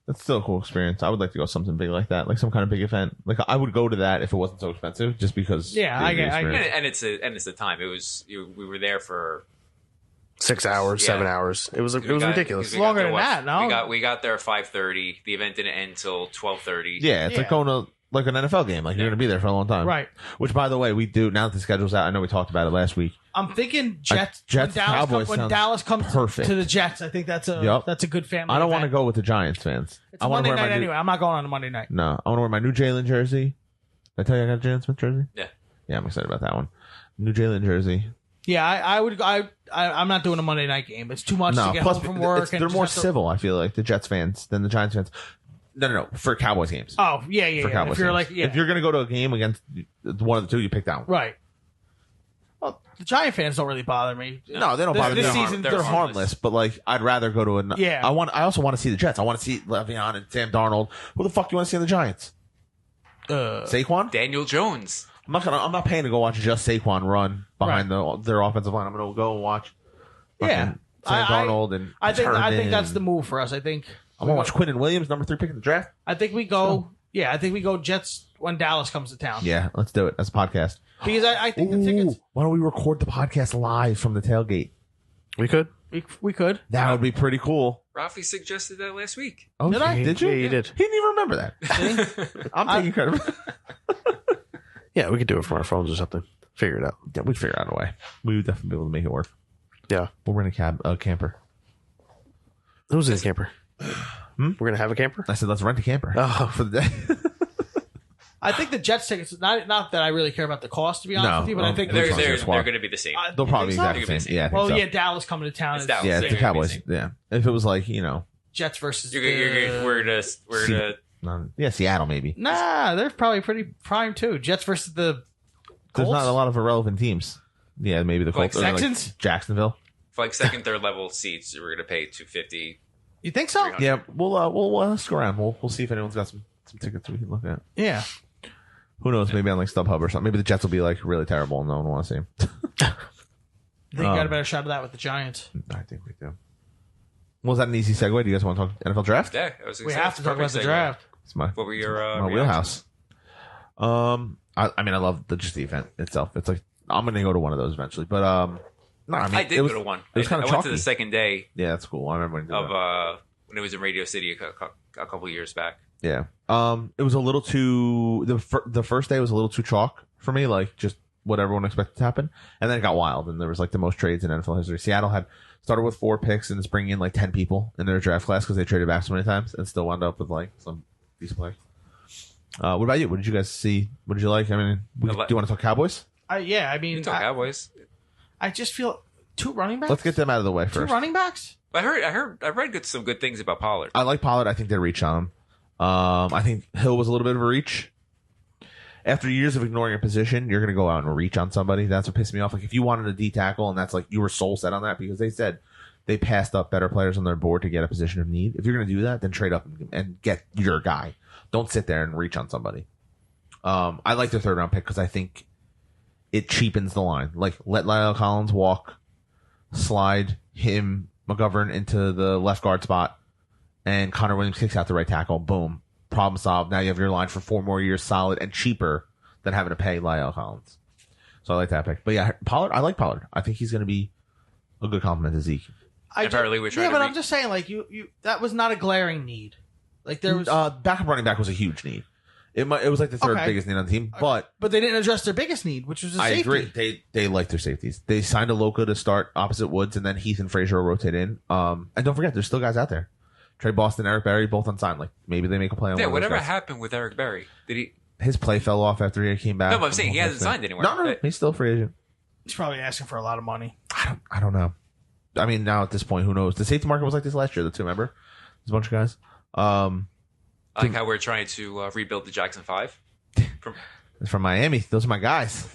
Speaker 6: That's still a cool experience. I would like to go to something big like that, like some kind of big event. Like I would go to that if it wasn't so expensive, just because.
Speaker 2: Yeah, I
Speaker 6: the
Speaker 2: get-
Speaker 6: experience.
Speaker 7: And it's the time. It was we were there for
Speaker 3: 6 hours,
Speaker 7: Yeah.
Speaker 3: 7 hours. It was
Speaker 7: we got-
Speaker 3: ridiculous.
Speaker 7: we got
Speaker 2: Longer
Speaker 7: there,
Speaker 2: than that, no?
Speaker 7: We got there at 5:30. The event didn't end till 12:30.
Speaker 6: Yeah, it's like
Speaker 2: Yeah.
Speaker 6: going to like an NFL game. Like, you're going to be there for a long time.
Speaker 2: Right.
Speaker 6: Which, by the way, we do, now that the schedule's out, I know we talked about it last week.
Speaker 2: I'm thinking Jets.
Speaker 6: Cowboys
Speaker 2: when
Speaker 6: sounds
Speaker 2: Dallas comes
Speaker 6: perfect.
Speaker 2: to the Jets, I think that's a good family.
Speaker 6: I don't want to
Speaker 2: event.
Speaker 6: go with the Giants fans.
Speaker 2: It's a Monday night anyway. I'm not going on a Monday night.
Speaker 6: No, I want to wear my new Jalen jersey. Did I tell you I got a Jalen Smith jersey?
Speaker 7: Yeah.
Speaker 6: Yeah, I'm excited about that one. New Jalen jersey.
Speaker 2: Yeah, I would. I'm not doing a Monday night game. It's too much to get
Speaker 6: plus
Speaker 2: home from work.
Speaker 6: they're more civil, I feel like, the Jets fans than the Giants fans. No, for Cowboys games.
Speaker 2: Oh, yeah.
Speaker 6: For Cowboys
Speaker 2: if you're
Speaker 6: games.
Speaker 2: like, yeah.
Speaker 6: If you're going to go to a game against one of the two, you pick that one.
Speaker 2: Right. Well, the Giant fans don't really bother me.
Speaker 6: No, they don't bother me.
Speaker 2: This season,
Speaker 6: They're harmless, but like, I'd rather go to a.
Speaker 2: Yeah.
Speaker 6: I also want to see the Jets. I want to see Le'Veon and Sam Darnold. Who the fuck do you want to see on the Giants? Saquon?
Speaker 7: Daniel Jones.
Speaker 6: I'm not paying to go watch just Saquon run behind their offensive line. I'm going to go and watch. Sam Darnold and
Speaker 2: I think
Speaker 6: Turbin.
Speaker 2: that's the move for us. I think
Speaker 6: I'm going to watch Quinnen Williams, number 3 pick in the draft.
Speaker 2: I think we go. Yeah, I think we go Jets when Dallas comes to town.
Speaker 6: Yeah, let's do it. That's a podcast.
Speaker 2: Because I think the tickets.
Speaker 6: Why don't we record the podcast live from the tailgate?
Speaker 3: We could.
Speaker 2: We could.
Speaker 6: That would be pretty cool.
Speaker 7: Rafi suggested that last week.
Speaker 6: Oh,
Speaker 2: Did I?
Speaker 6: Did you?
Speaker 3: Yeah, you did.
Speaker 6: He didn't even remember that. I'm taking credit.
Speaker 3: Yeah, we could do it from our phones or something. Figure it out.
Speaker 6: Yeah, we'd figure out a way. We would definitely be able to make it work.
Speaker 3: Yeah.
Speaker 6: We'll rent a camper.
Speaker 3: Who's in a camper? We're going to have a camper?
Speaker 6: I said, let's rent a camper for the day.
Speaker 2: I think the Jets tickets. Not that I really care about the cost, to be honest with you, but I think
Speaker 7: They're
Speaker 6: They're
Speaker 7: going to be the same.
Speaker 6: They'll probably be
Speaker 2: so?
Speaker 6: exactly the same. Yeah, I think
Speaker 2: Well,
Speaker 6: so.
Speaker 2: yeah, Dallas coming to town.
Speaker 7: It's
Speaker 2: Is
Speaker 7: Dallas.
Speaker 6: Yeah, it's the
Speaker 7: They're gonna be
Speaker 6: Cowboys.
Speaker 7: the same.
Speaker 6: Yeah. If it was like,
Speaker 2: Jets versus.
Speaker 7: We're gonna
Speaker 6: Seattle maybe.
Speaker 2: Nah, they're probably pretty prime too. Jets versus the
Speaker 6: There's
Speaker 2: Colts?
Speaker 6: not a lot of irrelevant teams. Yeah, maybe the
Speaker 7: Like
Speaker 6: Colts. or
Speaker 2: Texans?
Speaker 6: Jacksonville.
Speaker 7: for like second, third level seats. We're going to pay $250.
Speaker 2: You think so?
Speaker 6: Yeah, we'll ask around. We'll see if anyone's got some tickets we can look at.
Speaker 2: Yeah.
Speaker 6: Who knows? Maybe on like StubHub or something. Maybe the Jets will be like really terrible and no one will want to see them.
Speaker 2: I think you got a better shot of that with the Giants.
Speaker 6: I think we do. Was that an easy segue? Do you guys want to talk NFL draft?
Speaker 7: Yeah, I was
Speaker 2: We have to talk about the draft.
Speaker 6: It's my
Speaker 7: What were your
Speaker 6: my wheelhouse. I mean, I love just the event itself. It's like I'm gonna go to one of those eventually, but no, I mean,
Speaker 7: I did go to one.
Speaker 6: It was kind of
Speaker 7: I went
Speaker 6: chalky.
Speaker 7: to the second day
Speaker 6: Yeah, that's cool. I remember
Speaker 7: when it was in Radio City a couple years back.
Speaker 6: Yeah. It was a little too the first day was a little too chalk for me, like just what everyone expected to happen, and then it got wild, and there was like the most trades in NFL history. Seattle had started with 4 picks and is bringing in like 10 people in their draft class because they traded back so many times and still wound up with like some decent players. What about you? What did you guys see? What did you like? I mean, do you want to talk Cowboys?
Speaker 2: Yeah, I mean,
Speaker 7: You talk Cowboys.
Speaker 2: I just feel 2 running backs.
Speaker 6: Let's get them out of the way
Speaker 2: 2
Speaker 6: first.
Speaker 2: running backs.
Speaker 7: I read some good things about Pollard.
Speaker 6: I like Pollard. I think they reached on him. I think Hill was a little bit of a reach. After years of ignoring a position, you're going to go out and reach on somebody. That's what pissed me off. Like if you wanted a D tackle and that's like you were soul set on that because they said they passed up better players on their board to get a position of need. If you're going to do that, then trade up and get your guy. Don't sit there and reach on somebody. I like their 3rd round pick because I think it cheapens the line. Like let Lyle Collins walk, slide him McGovern into the left guard spot, and Connor Williams kicks out the right tackle. Boom. Problem solved. Now you have your line for 4 more years solid and cheaper than having to pay Lyle Collins. So I like that pick. But yeah, Pollard, I like Pollard. I think he's going to be a good compliment to Zeke.
Speaker 7: Apparently we're trying to
Speaker 2: I'm just saying, like you that was not a glaring need. Like there was
Speaker 6: Backup running back was a huge need. It was like the 3rd biggest need on the team, but
Speaker 2: they didn't address their biggest need, which was a
Speaker 6: I
Speaker 2: safety.
Speaker 6: agree. They like their safeties. They signed a Loca to start opposite Woods, and then Heath and Frazier will rotate in. And don't forget, there's still guys out there. Trey Boston, Eric Berry, both unsigned. Like maybe they make a play on.
Speaker 7: Yeah,
Speaker 6: one of those
Speaker 7: whatever
Speaker 6: guys.
Speaker 7: happened with Eric Berry? Did he?
Speaker 6: His play fell off after he came back.
Speaker 7: No, but I'm saying he hasn't signed anywhere.
Speaker 6: No, he's still a free agent.
Speaker 2: He's probably asking for a lot of money.
Speaker 6: I don't know. I mean, now at this point, who knows? The safety market was like this last year. The two, remember? There's a bunch of guys.
Speaker 7: I like how we're trying to rebuild the Jackson 5.
Speaker 6: From Miami. Those are my guys.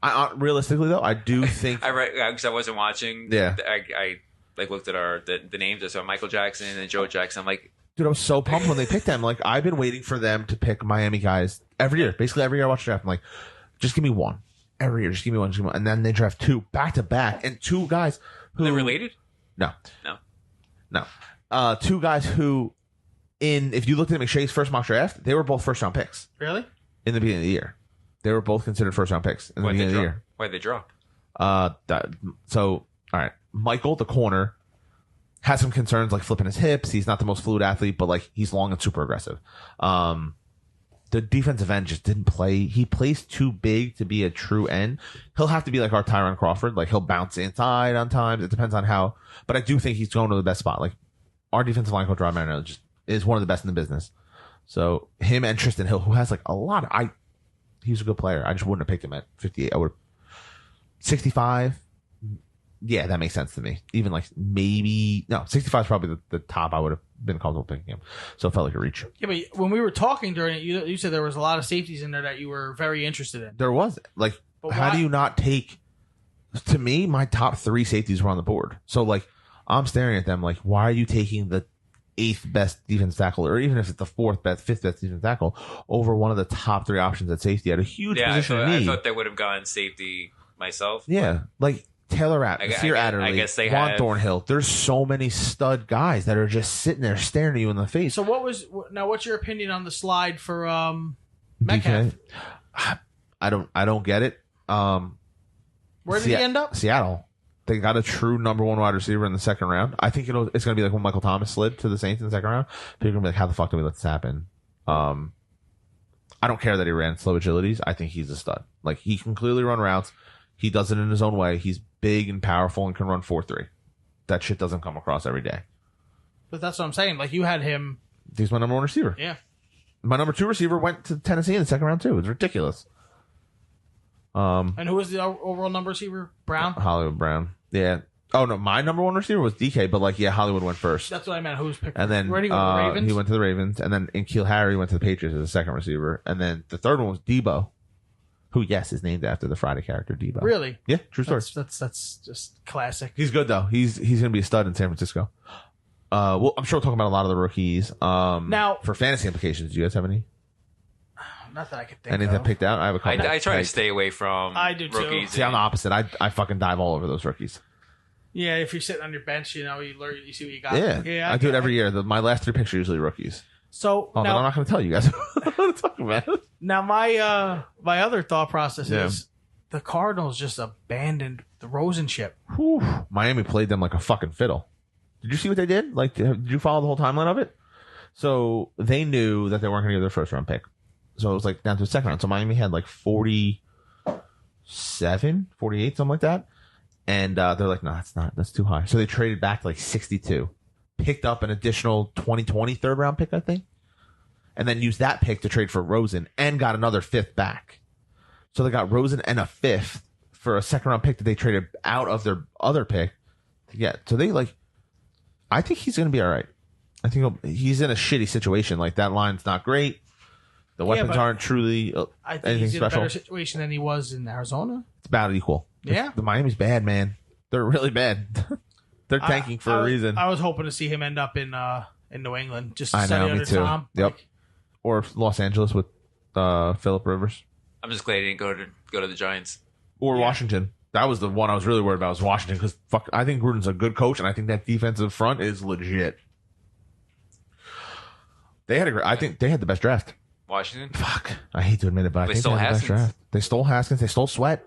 Speaker 6: I realistically though, I do think
Speaker 7: I read because I wasn't watching.
Speaker 6: Yeah.
Speaker 7: I like looked at the names. I saw Michael Jackson and Joe Jackson. I'm like,
Speaker 6: dude, I was so pumped when they picked them. Like I've been waiting for them to pick Miami guys every year. Basically every year I watch the draft. I'm like, just give me one. Every year, just give me one. And then they draft 2 back to back, and 2 guys who
Speaker 7: are they related?
Speaker 6: No. 2 guys who, if you looked at McShay's first mock draft, they were both 1st round picks
Speaker 2: Really?
Speaker 6: in the beginning of the year. They were both considered 1st round picks in the beginning of the year.
Speaker 7: Why'd they drop?
Speaker 6: So all right, Michael, the corner, has some concerns like flipping his hips. He's not the most fluid athlete, but like he's long and super aggressive. the defensive end just didn't play. He plays too big to be a true end. He'll have to be like our Tyron Crawford. Like he'll bounce inside on times. It depends on how. But I do think he's going to the best spot. Like our defensive line coach Rob Marino just is one of the best in the business. So him and Tristan Hill, who has like a lot of he's a good player. I just wouldn't have picked him at 58. I would 65. Yeah, that makes sense to me. Even like maybe 65 is probably the top I would have been comfortable picking him. So it felt like a reach.
Speaker 2: Yeah, but when we were talking during it, you said there was a lot of safeties in there that you were very interested in.
Speaker 6: There was like,
Speaker 2: But
Speaker 6: how
Speaker 2: why-
Speaker 6: do you not take? To me, my top 3 safeties were on the board. So like, I'm staring at them like, why are you taking the 8th best defense tackle, or even if it's the 4th best, 5th best defense tackle, over one of the top 3 options at safety at a huge position of
Speaker 7: I
Speaker 6: need?
Speaker 7: thought they would have gone safety myself.
Speaker 6: Yeah, like Taylor Rapp, Nasir Adderley,
Speaker 7: I guess they
Speaker 6: Juan
Speaker 7: have-
Speaker 6: Thornhill. There's so many stud guys that are just sitting there staring at you in the face.
Speaker 2: So what's your opinion on the slide for Metcalf?
Speaker 6: DK? I don't get it.
Speaker 2: Where did he end up?
Speaker 6: Seattle. They got a true number 1 wide receiver in the second round. I think it's going to be like when Michael Thomas slid to the Saints in the second round. People are going to be like, how the fuck did we let this happen? I don't care that he ran slow agilities. I think he's a stud. Like, he can clearly run routes. He does it in his own way. He's big and powerful and can run 4.3. That shit doesn't come across every day.
Speaker 2: But that's what I'm saying. Like, you had him.
Speaker 6: He's my number 1 receiver.
Speaker 2: Yeah.
Speaker 6: My number 2 receiver went to Tennessee in the second round, too. It's ridiculous.
Speaker 2: And who was the overall number receiver? Brown?
Speaker 6: Hollywood Brown. Yeah. Oh, no. My number 1 receiver was DK, but like, yeah, Hollywood went first.
Speaker 2: That's what I meant. Who was picked?
Speaker 6: And then
Speaker 2: Where did he go? The Ravens?
Speaker 6: he went to the Ravens. And then N'Keal Harry went to the Patriots as a second receiver. And then the third one was Debo, who, yes, is named after the Friday character Debo.
Speaker 2: Really?
Speaker 6: Yeah, true story.
Speaker 2: That's just classic.
Speaker 6: He's good, though. He's going to be a stud in San Francisco. Well, I'm sure we'll talk about a lot of the rookies.
Speaker 2: Now,
Speaker 6: for fantasy implications, do you guys have any?
Speaker 2: Not that I could think
Speaker 6: Anything
Speaker 2: of.
Speaker 6: picked out? I have a couple.
Speaker 7: I try to
Speaker 6: Like,
Speaker 7: stay away from
Speaker 2: I do too.
Speaker 7: rookies.
Speaker 6: See, I'm the opposite. I fucking dive all over those rookies.
Speaker 2: Yeah, if you're sitting on your bench, you learn, you see what you got.
Speaker 6: Yeah, I do it every year. My last 3 picks are usually rookies.
Speaker 2: So
Speaker 6: Oh, then I'm not going to tell you guys what to talk about.
Speaker 2: now my other thought process
Speaker 6: Yeah.
Speaker 2: is the Cardinals just abandoned the Rosen ship.
Speaker 6: Whew. Miami played them like a fucking fiddle. Did you see what they did? Like, did you follow the whole timeline of it? So they knew that they weren't going to get their first round pick. So it was like down to the second round. So Miami had like 47, 48, something like that. And they're like, no, that's too high. So they traded back to like 62, picked up an additional 2020 third round pick, I think, and then used that pick to trade for Rosen and got another 5th back. So they got Rosen and a 5th for a second round pick that they traded out of their other pick to get. So they I think he's going to be all right. I think he's in a shitty situation. Like, that line's not great. The weapons
Speaker 2: but
Speaker 6: aren't truly
Speaker 2: I think
Speaker 6: anything
Speaker 2: he's in
Speaker 6: special.
Speaker 2: a better situation than he was in Arizona.
Speaker 6: It's about equal.
Speaker 2: Yeah.
Speaker 6: The Miami's bad, man. They're really bad. They're tanking for a reason.
Speaker 2: I was hoping to see him end up in New England just to
Speaker 6: I
Speaker 2: study
Speaker 6: know, me
Speaker 2: under
Speaker 6: too.
Speaker 2: Tom.
Speaker 6: Yep. Or Los Angeles with Phillip Rivers.
Speaker 7: I'm just glad he didn't go to the Giants.
Speaker 6: Or Washington. That was the one I was really worried about, was Washington, because I think Gruden's a good coach, and I think that defensive front is legit. I think they had the best draft.
Speaker 7: Washington.
Speaker 6: Fuck. I hate to admit it, but I
Speaker 7: They
Speaker 6: think
Speaker 7: stole
Speaker 6: they had the best
Speaker 7: Haskins.
Speaker 6: draft. They stole Haskins. They stole Sweat.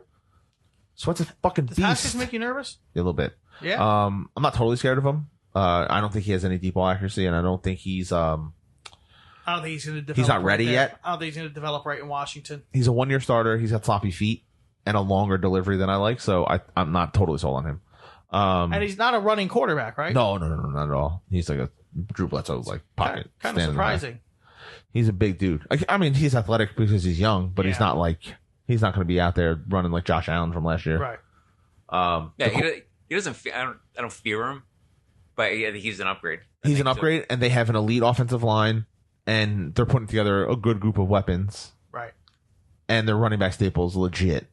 Speaker 6: Sweat's a fucking
Speaker 2: Does
Speaker 6: beast.
Speaker 2: Haskins make you nervous?
Speaker 6: A little bit.
Speaker 2: Yeah.
Speaker 6: I'm not totally scared of him. I don't think he has any deep ball accuracy, and I don't think he's
Speaker 2: I don't think he's going to develop.
Speaker 6: He's not ready
Speaker 2: there.
Speaker 6: yet?
Speaker 2: I don't think he's going to develop right in Washington.
Speaker 6: he's a 1-year starter. He's got sloppy feet and a longer delivery than I like, so I'm not totally sold on him.
Speaker 2: And he's not a running quarterback, right?
Speaker 6: No, not at all. He's like a Drew Bledsoe like pocket.
Speaker 2: Kind of
Speaker 6: standing there.
Speaker 2: surprising.
Speaker 6: He's a big dude. I mean, he's athletic because he's young, but he's
Speaker 2: Yeah.
Speaker 6: not he's not going to be out there running like Josh Allen from last year.
Speaker 2: Right.
Speaker 7: Yeah, he doesn't. I don't fear him, but I think he's an upgrade.
Speaker 6: He's an upgrade, and they have an elite offensive line, and they're putting together a good group of weapons,
Speaker 2: Right.
Speaker 6: and their running back staples legit.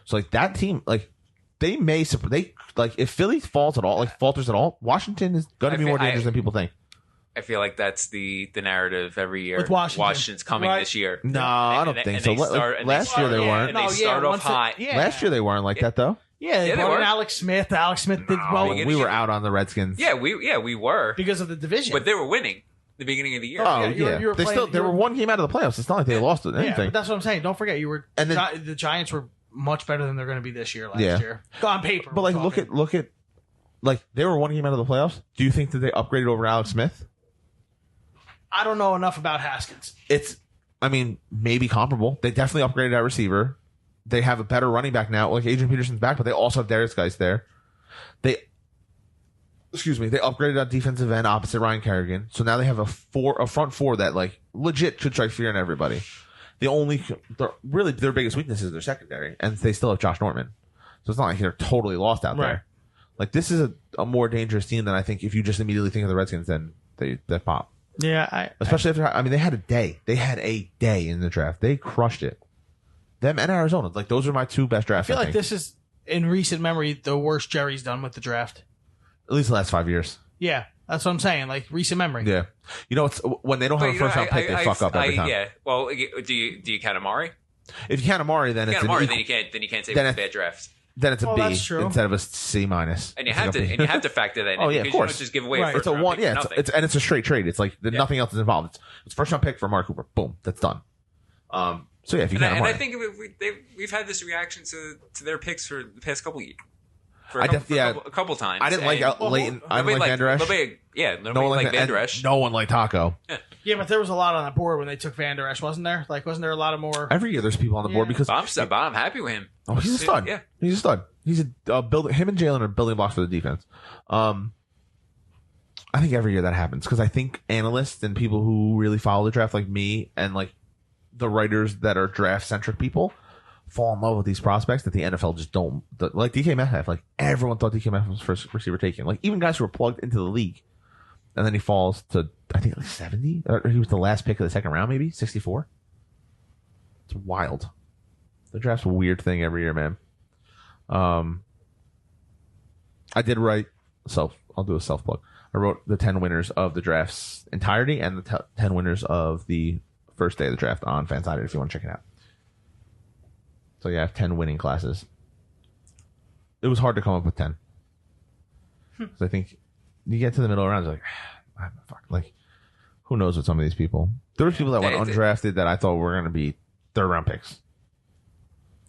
Speaker 6: So that team, they may if Philly falters at all, Washington is going to be more dangerous than people think.
Speaker 7: I feel like that's the narrative every year.
Speaker 2: With Washington.
Speaker 7: Washington's coming
Speaker 2: Right.
Speaker 7: this year.
Speaker 6: No, I don't think so. Last year they weren't.
Speaker 7: And they start off hot.
Speaker 6: Last year they weren't like that though.
Speaker 2: Yeah, they
Speaker 7: Yeah, they
Speaker 2: brought in
Speaker 7: were.
Speaker 2: Alex Smith. Alex Smith did well
Speaker 6: We were out on the Redskins.
Speaker 7: Yeah, we were,
Speaker 2: because of the division.
Speaker 7: but they were winning the beginning of the year.
Speaker 6: Oh
Speaker 2: Yeah,
Speaker 6: yeah,
Speaker 2: you were
Speaker 6: they
Speaker 2: playing-
Speaker 6: they were one game out of the playoffs. It's not like they lost
Speaker 2: yeah,
Speaker 6: anything.
Speaker 2: but that's what I'm saying. Don't forget,
Speaker 6: And then-
Speaker 2: the Giants were much better than they're going to be this year. Last
Speaker 6: Yeah.
Speaker 2: year, on paper.
Speaker 6: But
Speaker 2: we're
Speaker 6: look
Speaker 2: talking.
Speaker 6: at they were one game out of the playoffs. Do you think that they upgraded over Alex Smith?
Speaker 2: I don't know enough about Haskins.
Speaker 6: It's I mean, maybe comparable. They definitely upgraded at receiver. They have a better running back now. Like Adrian Peterson's back, but they also have Darius Geis there. They upgraded at defensive end opposite Ryan Kerrigan. So now they have a front four that like legit should strike fear in everybody. Their biggest weakness is their secondary, and they still have Josh Norman. So it's not like they're totally lost out there. Like this is a more dangerous team than I think if you just immediately think of the Redskins, then they pop.
Speaker 2: Yeah,
Speaker 6: especially after they had a day. They had a day in the draft. They crushed it. Them and Arizona, like those are my two best drafts.
Speaker 2: I feel like this is in recent memory the worst Jerry's done with the draft.
Speaker 6: At least the last 5 years.
Speaker 2: Yeah, that's what I'm saying. Like recent memory.
Speaker 6: Yeah, it's when they don't have a first round pick, they fuck up every time.
Speaker 7: Yeah. Well, do you count Amari?
Speaker 6: If you count Amari, then it's
Speaker 7: Amari, then you can't say it's a bad draft.
Speaker 6: Then it's a B
Speaker 2: that's true.
Speaker 6: instead of a C minus.
Speaker 7: And you have to factor that in.
Speaker 6: Oh yeah, of course.
Speaker 7: You don't just give away.
Speaker 2: Right.
Speaker 6: It's a one. Yeah, it's a straight trade. It's like nothing else is involved. It's first round pick for Mark Cooper. Boom, that's done. So yeah, if you count Amari,
Speaker 7: I think we've had this reaction to their picks for the past couple years. A couple times.
Speaker 6: I didn't like Leighton. I didn't like Van Der Esch.
Speaker 7: Nobody liked Van Der Esch.
Speaker 6: No one liked Taco.
Speaker 2: Yeah, but there was a lot on the board when they took Van Der Esch, wasn't there? Like, wasn't there a lot of more?
Speaker 6: Every year there's people on the board because
Speaker 7: I'm happy with him.
Speaker 6: Oh, he's a stud.
Speaker 7: Yeah,
Speaker 6: he's a stud. He's a building. Him and Jalen are building blocks for the defense. I think every year that happens because I think analysts and people who really follow the draft, like me and like the writers that are draft centric people, fall in love with these prospects that the NFL just don't. Like DK Metcalf, like everyone thought DK Metcalf was first receiver taken. Like even guys who were plugged into the league, and then he falls to I think like 70. Or he was the last pick of the second round, maybe 64. It's wild. The draft's a weird thing every year, man. I did write I'll do a self plug. I wrote the 10 winners of the draft's entirety and the 10 winners of the first day of the draft on Fansided if you want to check it out. So yeah, I have 10 winning classes. It was hard to come up with 10. So I think you get to the middle of the rounds, like, fuck, like, who knows with some of these people? There were people that went undrafted that I thought were going to be third round picks.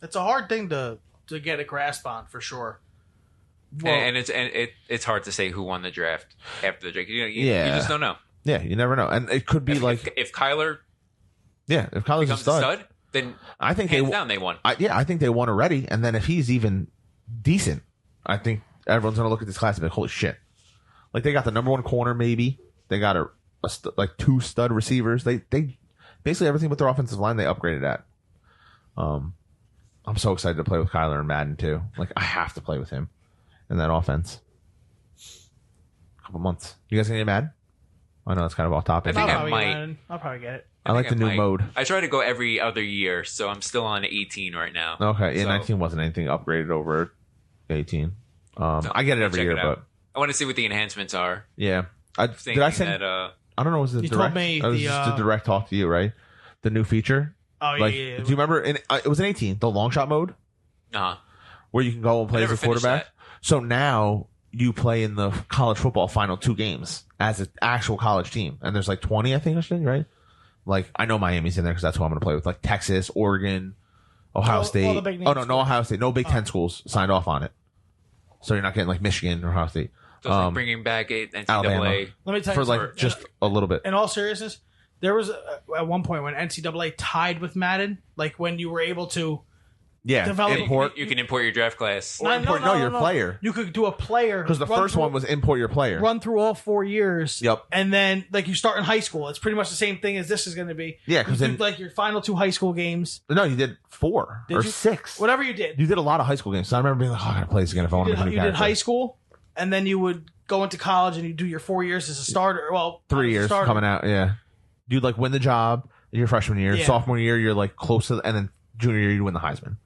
Speaker 2: It's a hard thing to get a grasp on for sure.
Speaker 7: Well, and it's hard to say who won the draft after the draft. You just don't know.
Speaker 6: Yeah, you never know, and it could be
Speaker 7: if Kyler.
Speaker 6: Yeah, if Kyler's a stud,
Speaker 7: then
Speaker 6: I think
Speaker 7: they won.
Speaker 6: I think they won already, and then if he's even decent, I think everyone's gonna look at this class and be like, holy shit! Like they got the number one corner, maybe they got like two stud receivers. They basically everything with their offensive line they upgraded at. I'm so excited to play with Kyler and Madden too. Like I have to play with him in that offense. A couple months. You guys gonna get Madden? I know it's kind of off topic.
Speaker 7: I think I might.
Speaker 2: I'll probably get it.
Speaker 6: I like the new mode.
Speaker 7: I try to go every other year, so I'm still on 18 right now.
Speaker 6: Okay, yeah, 19 wasn't anything upgraded over 18. I get it every year, but
Speaker 7: I want to see what the enhancements are.
Speaker 6: Yeah, did I send? I don't know. Was it direct?
Speaker 2: Told me
Speaker 6: it was just a direct talk to you, right? The new feature.
Speaker 2: Oh
Speaker 6: like,
Speaker 2: yeah.
Speaker 6: Do you remember? It was in 18, the long shot mode, where you can go and play as a quarterback. So now you play in the college football final 2 games as an actual college team, and there's like 20, I think, right? Like I know Miami's in there because that's who I'm going to play with. Like Texas, Oregon, Ohio State.
Speaker 2: All the big names
Speaker 6: no Ohio State. No Big Ten schools signed off on it. So you're not getting like Michigan or Ohio State.
Speaker 7: So it's like bringing back NCAA.
Speaker 6: Alabama.
Speaker 2: Let me tell
Speaker 6: for
Speaker 2: you
Speaker 6: like just a little bit.
Speaker 2: In all seriousness, there was at one point when NCAA tied with Madden, like when you were able to develop.
Speaker 7: You can import your draft class.
Speaker 6: Or your player.
Speaker 2: You could do a player
Speaker 6: because the first one was import your player.
Speaker 2: Run through all 4 years.
Speaker 6: Yep.
Speaker 2: And then like you start in high school. It's pretty much the same thing as this is going to be.
Speaker 6: Yeah, because then
Speaker 2: like your final 2 high school games.
Speaker 6: No, you did 4 or 6.
Speaker 2: Whatever you did.
Speaker 6: You did a lot of high school games. So I remember being like, oh, I got to play this again if I want to make a new character.
Speaker 2: You did high school, and then you would go into college and you do your 4 years as a starter. Well,
Speaker 6: 3 years coming out. Yeah. You'd like win the job in your freshman year. Yeah. Sophomore year, you're like close to, and then junior year, you win the Heisman.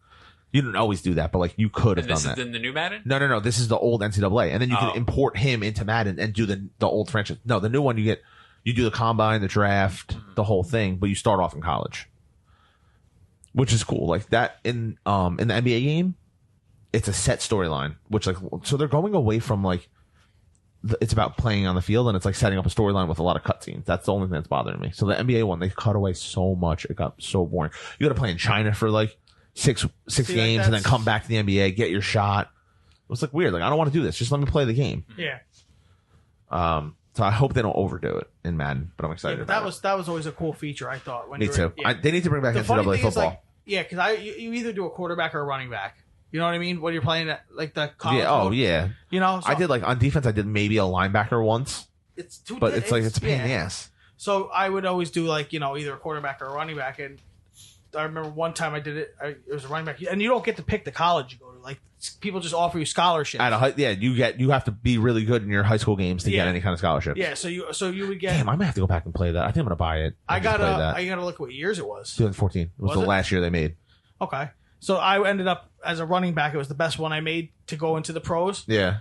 Speaker 6: You didn't always do that, but like you could have done that.
Speaker 7: This is the new Madden?
Speaker 6: No. This is the old NCAA, and then you can import him into Madden and do the old franchise. No, the new one you do the combine, the draft, the whole thing, but you start off in college, which is cool. Like that in the NBA game, it's a set storyline, which like so they're going away from like it's about playing on the field, and it's like setting up a storyline with a lot of cutscenes. That's the only thing that's bothering me. So the NBA one, they cut away so much; it got so boring. You got to play in China for like six games and then come back to the NBA, get your shot. It was like weird. Like I don't want to do this. Just let me play the game.
Speaker 2: Yeah.
Speaker 6: So I hope they don't overdo it in Madden, but I'm excited.
Speaker 2: Yeah, but that was always a cool feature. I thought.
Speaker 6: Me too.
Speaker 2: Yeah.
Speaker 6: They need to bring back
Speaker 2: The funny
Speaker 6: NCAA
Speaker 2: thing is,
Speaker 6: football.
Speaker 2: like, yeah, because you either do a quarterback or a running back. You know what I mean? When you're playing at, like, the college.
Speaker 6: Yeah. Oh
Speaker 2: mode.
Speaker 6: yeah.
Speaker 2: You know, so
Speaker 6: I did like on defense. I did maybe a linebacker once,
Speaker 2: it's too,
Speaker 6: but it's a pain in the
Speaker 2: yeah.
Speaker 6: ass.
Speaker 2: So I would always do like either a quarterback or a running back, and I remember one time I did it. It was a running back, and you don't get to pick the college you go to. Like people just offer you scholarships.
Speaker 6: You have to be really good in your high school games to get any kind of scholarship.
Speaker 2: Yeah, so you would get.
Speaker 6: Damn, I might have to go back and play that. I think I'm gonna buy it.
Speaker 2: I
Speaker 6: gotta
Speaker 2: look at what years it was.
Speaker 6: 2014. It was the
Speaker 2: it?
Speaker 6: last year they made.
Speaker 2: Okay, so I ended up as a running back. It was the best one I made to go into the pros.
Speaker 6: Yeah.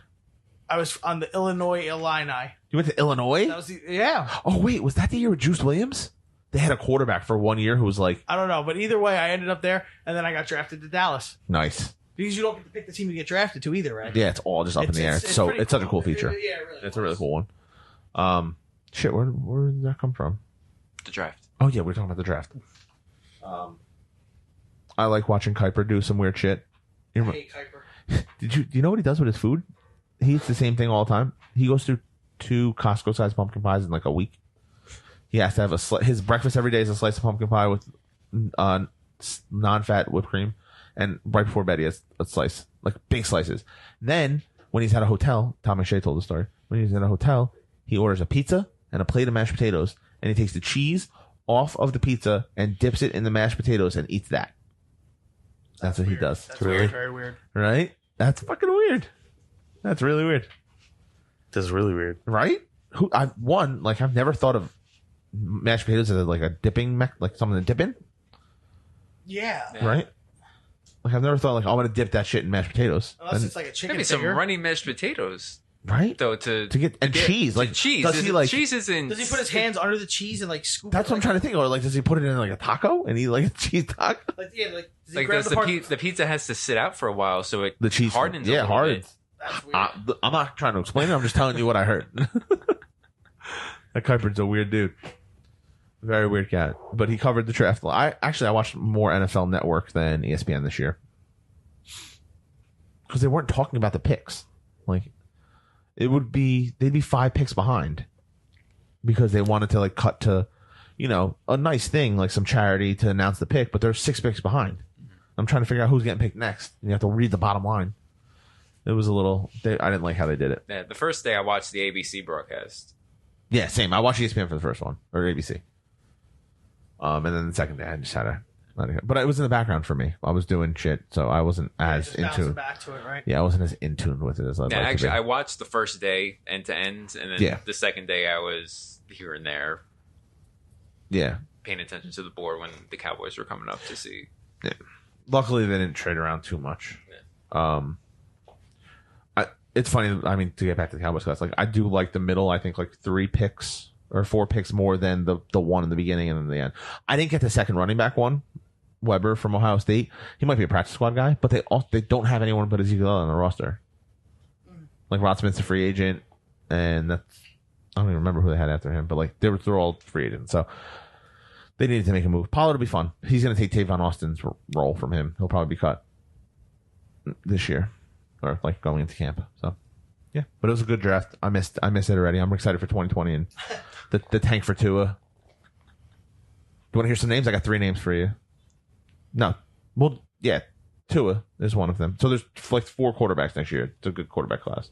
Speaker 2: I was on the Illinois Illini.
Speaker 6: You went to Illinois?
Speaker 2: That was yeah.
Speaker 6: Oh wait, was that the year with Juice Williams? They had a quarterback for 1 year who was like,
Speaker 2: I don't know, but either way, I ended up there, and then I got drafted to Dallas.
Speaker 6: Nice.
Speaker 2: Because you don't get to pick the team you get drafted to either, right?
Speaker 6: Yeah, it's all just up in the air. It's such a cool feature.
Speaker 2: Yeah, really.
Speaker 6: It's a really cool one. Shit, where did that come from?
Speaker 7: The draft.
Speaker 6: Oh yeah, we're talking about the draft. I like watching Kuiper do some weird shit.
Speaker 2: I hate Kuiper.
Speaker 6: Do you know what he does with his food? He eats the same thing all the time. He goes through 2 Costco-sized pumpkin pies in like a week. He has to have his breakfast every day is a slice of pumpkin pie with non-fat whipped cream, and right before bed he has a slice, like big slices. Then when he's at a hotel, Tom McShay told the story. When he's in a hotel, he orders a pizza and a plate of mashed potatoes, and he takes the cheese off of the pizza and dips it in the mashed potatoes and eats that. That's what
Speaker 2: weird.
Speaker 6: he does.
Speaker 2: That's really very weird.
Speaker 6: Right? That's fucking weird. That's really weird.
Speaker 3: That's really weird.
Speaker 6: Right? I've never thought of mashed potatoes as like a dipping, like something to dip in.
Speaker 2: Yeah.
Speaker 6: Right? Like I've never thought like, I'm going to dip that shit in mashed potatoes.
Speaker 2: Unless it's like a chicken
Speaker 7: Maybe some
Speaker 2: finger.
Speaker 7: runny mashed potatoes.
Speaker 6: Right?
Speaker 7: Though to
Speaker 6: get cheese. Like
Speaker 7: cheese.
Speaker 6: Does he like
Speaker 7: cheese isn't.
Speaker 2: Does he put his hands under the cheese and like scoop?
Speaker 6: That's what I'm trying to think. Or like does he put it in like a taco and eat like a cheese taco?
Speaker 2: Like does he
Speaker 7: Like
Speaker 2: grab
Speaker 7: the pizza has to sit out for a while, so it
Speaker 6: The cheese
Speaker 7: hardens.
Speaker 6: Yeah,
Speaker 7: a little
Speaker 6: hardens.
Speaker 7: bit.
Speaker 2: That's weird.
Speaker 6: I'm not trying to explain it. I'm just telling you what I heard. That Kuiper's a weird dude. Very weird cat. But he covered the draft. I watched more NFL Network than ESPN this year. Because they weren't talking about the picks. Like, they'd be 5 picks behind. Because they wanted to, like, cut to, a nice thing, like some charity to announce the pick, but they're 6 picks behind. I'm trying to figure out who's getting picked next. And you have to read the bottom line. It was a little, I didn't like how they did it.
Speaker 7: Yeah, the first day I watched the ABC broadcast.
Speaker 6: Yeah, same. I watched ESPN for the first one, or ABC. And then the second day, I just had to, but it was in the background for me. I was doing shit, so I wasn't as
Speaker 2: Just
Speaker 6: in
Speaker 2: bouncing
Speaker 6: tune.
Speaker 2: back to it, right?
Speaker 6: Yeah, I wasn't as in tune with it as I'd
Speaker 7: Yeah,
Speaker 6: like
Speaker 7: actually,
Speaker 6: to
Speaker 7: I
Speaker 6: be.
Speaker 7: watched the first day end to end, and then the second day I was here and there
Speaker 6: Yeah.
Speaker 7: paying attention to the board when the Cowboys were coming up to see.
Speaker 6: Yeah. Luckily, they didn't trade around too much.
Speaker 7: Yeah.
Speaker 6: It's funny. I mean, to get back to the Cowboys class, like I do like the middle. I think like 3 picks or 4 picks more than the one in the beginning and in the end. I didn't get the second running back one, Weber from Ohio State. He might be a practice squad guy, but they don't have anyone but Ezekiel on the roster. Like Rod Smith's a free agent, and I don't even remember who they had after him, but like they're all free agents, so they needed to make a move. Pollard will be fun. He's going to take Tavon Austin's role from him. He'll probably be cut this year, or like going into camp. So yeah, but it was a good draft. I missed it already. I'm excited for 2020 and the tank for Tua. You want to hear some names? I got 3 names for you. No, well, yeah, Tua is one of them. So there's like 4 quarterbacks next year. It's a good quarterback class.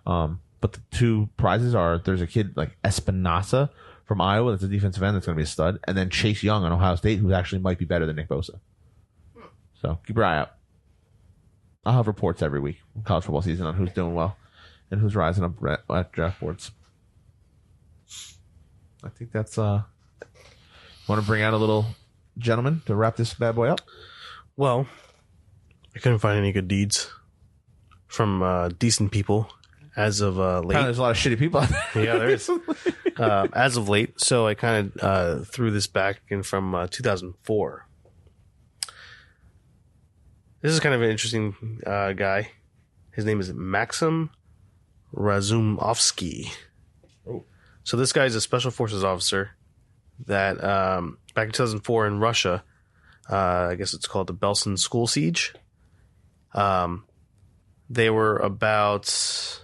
Speaker 6: But the 2 prizes are there's a kid like Espinosa from Iowa that's a defensive end that's going to be a stud, and then Chase Young on Ohio State who actually might be better than Nick Bosa. So keep your eye out. I'll have reports every week in college football season on who's doing well and who's rising up at draft boards. I think that's want to bring out a little gentleman to wrap this bad boy up.
Speaker 3: Well, I couldn't find any good deeds from decent people as of late.
Speaker 6: Apparently there's a lot of shitty people out there.
Speaker 3: Yeah, there is. As of late, so I kind of threw this back in from 2004. This is kind of an interesting guy. His name is Maxim Razumovsky.
Speaker 6: Oh.
Speaker 3: So this guy is a special forces officer that back in 2004 in Russia, I guess it's called the Belsen School Siege. They were about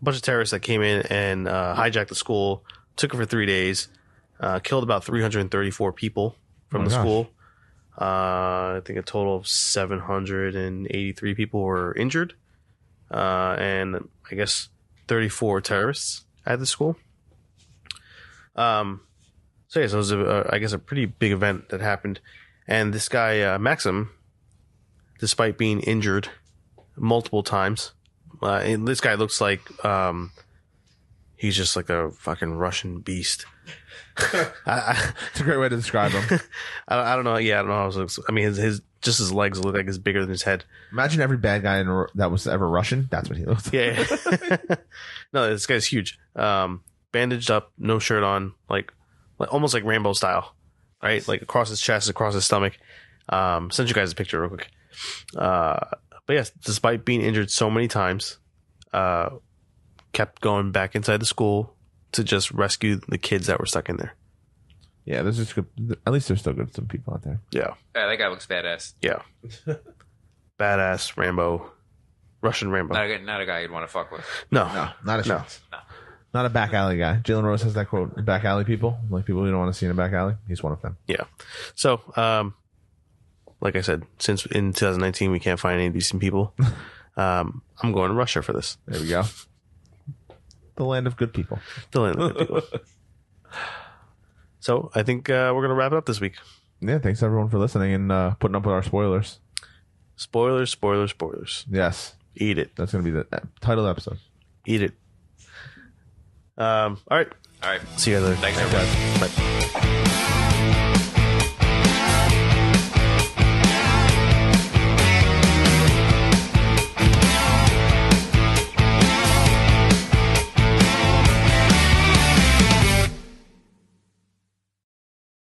Speaker 3: bunch of terrorists that came in and hijacked the school, took it for 3 days, killed about 334 people from the school. I think a total of 783 people were injured, and I guess 34 terrorists at the school. So it was I guess a pretty big event that happened, and this guy Maxim, despite being injured multiple times, and this guy looks like he's just like a fucking Russian beast.
Speaker 6: It's a great way to describe him.
Speaker 3: I don't know. Yeah, I don't know how it looks. I mean, his legs look like it's bigger than his head.
Speaker 6: Imagine every bad guy that was ever Russian. That's what he looks like.
Speaker 3: Yeah. No, this guy's huge. Bandaged up, no shirt on, like almost like Rambo style, right? Like across his chest, across his stomach. Send you guys a picture real quick. But yes, despite being injured so many times, kept going back inside the school to just rescue the kids that were stuck in there.
Speaker 6: Yeah, there's just good. At least there's still good some people out there.
Speaker 3: Yeah.
Speaker 7: Yeah, that guy looks badass.
Speaker 3: Yeah. Badass Rambo. Russian Rambo.
Speaker 7: Not a guy you'd want to fuck with.
Speaker 3: No.
Speaker 6: No, not a chance.
Speaker 7: No.
Speaker 6: Not a back alley guy. Jalen Rose has that quote: "Back alley people, like people you don't want to see in a back alley." He's one of them.
Speaker 3: Yeah. So, like I said, since in 2019 we can't find any decent people, I'm going to Russia for this.
Speaker 6: There we go. The land of good people.
Speaker 3: The land of good people. So I think we're going to wrap it up this week.
Speaker 6: Yeah, thanks everyone for listening and putting up with our spoilers.
Speaker 3: Spoilers.
Speaker 6: Yes.
Speaker 3: Eat it.
Speaker 6: That's going to be the title of the episode.
Speaker 3: Eat it. All right.
Speaker 7: All right.
Speaker 3: See you guys later.
Speaker 7: Thanks, everybody.
Speaker 3: Bye.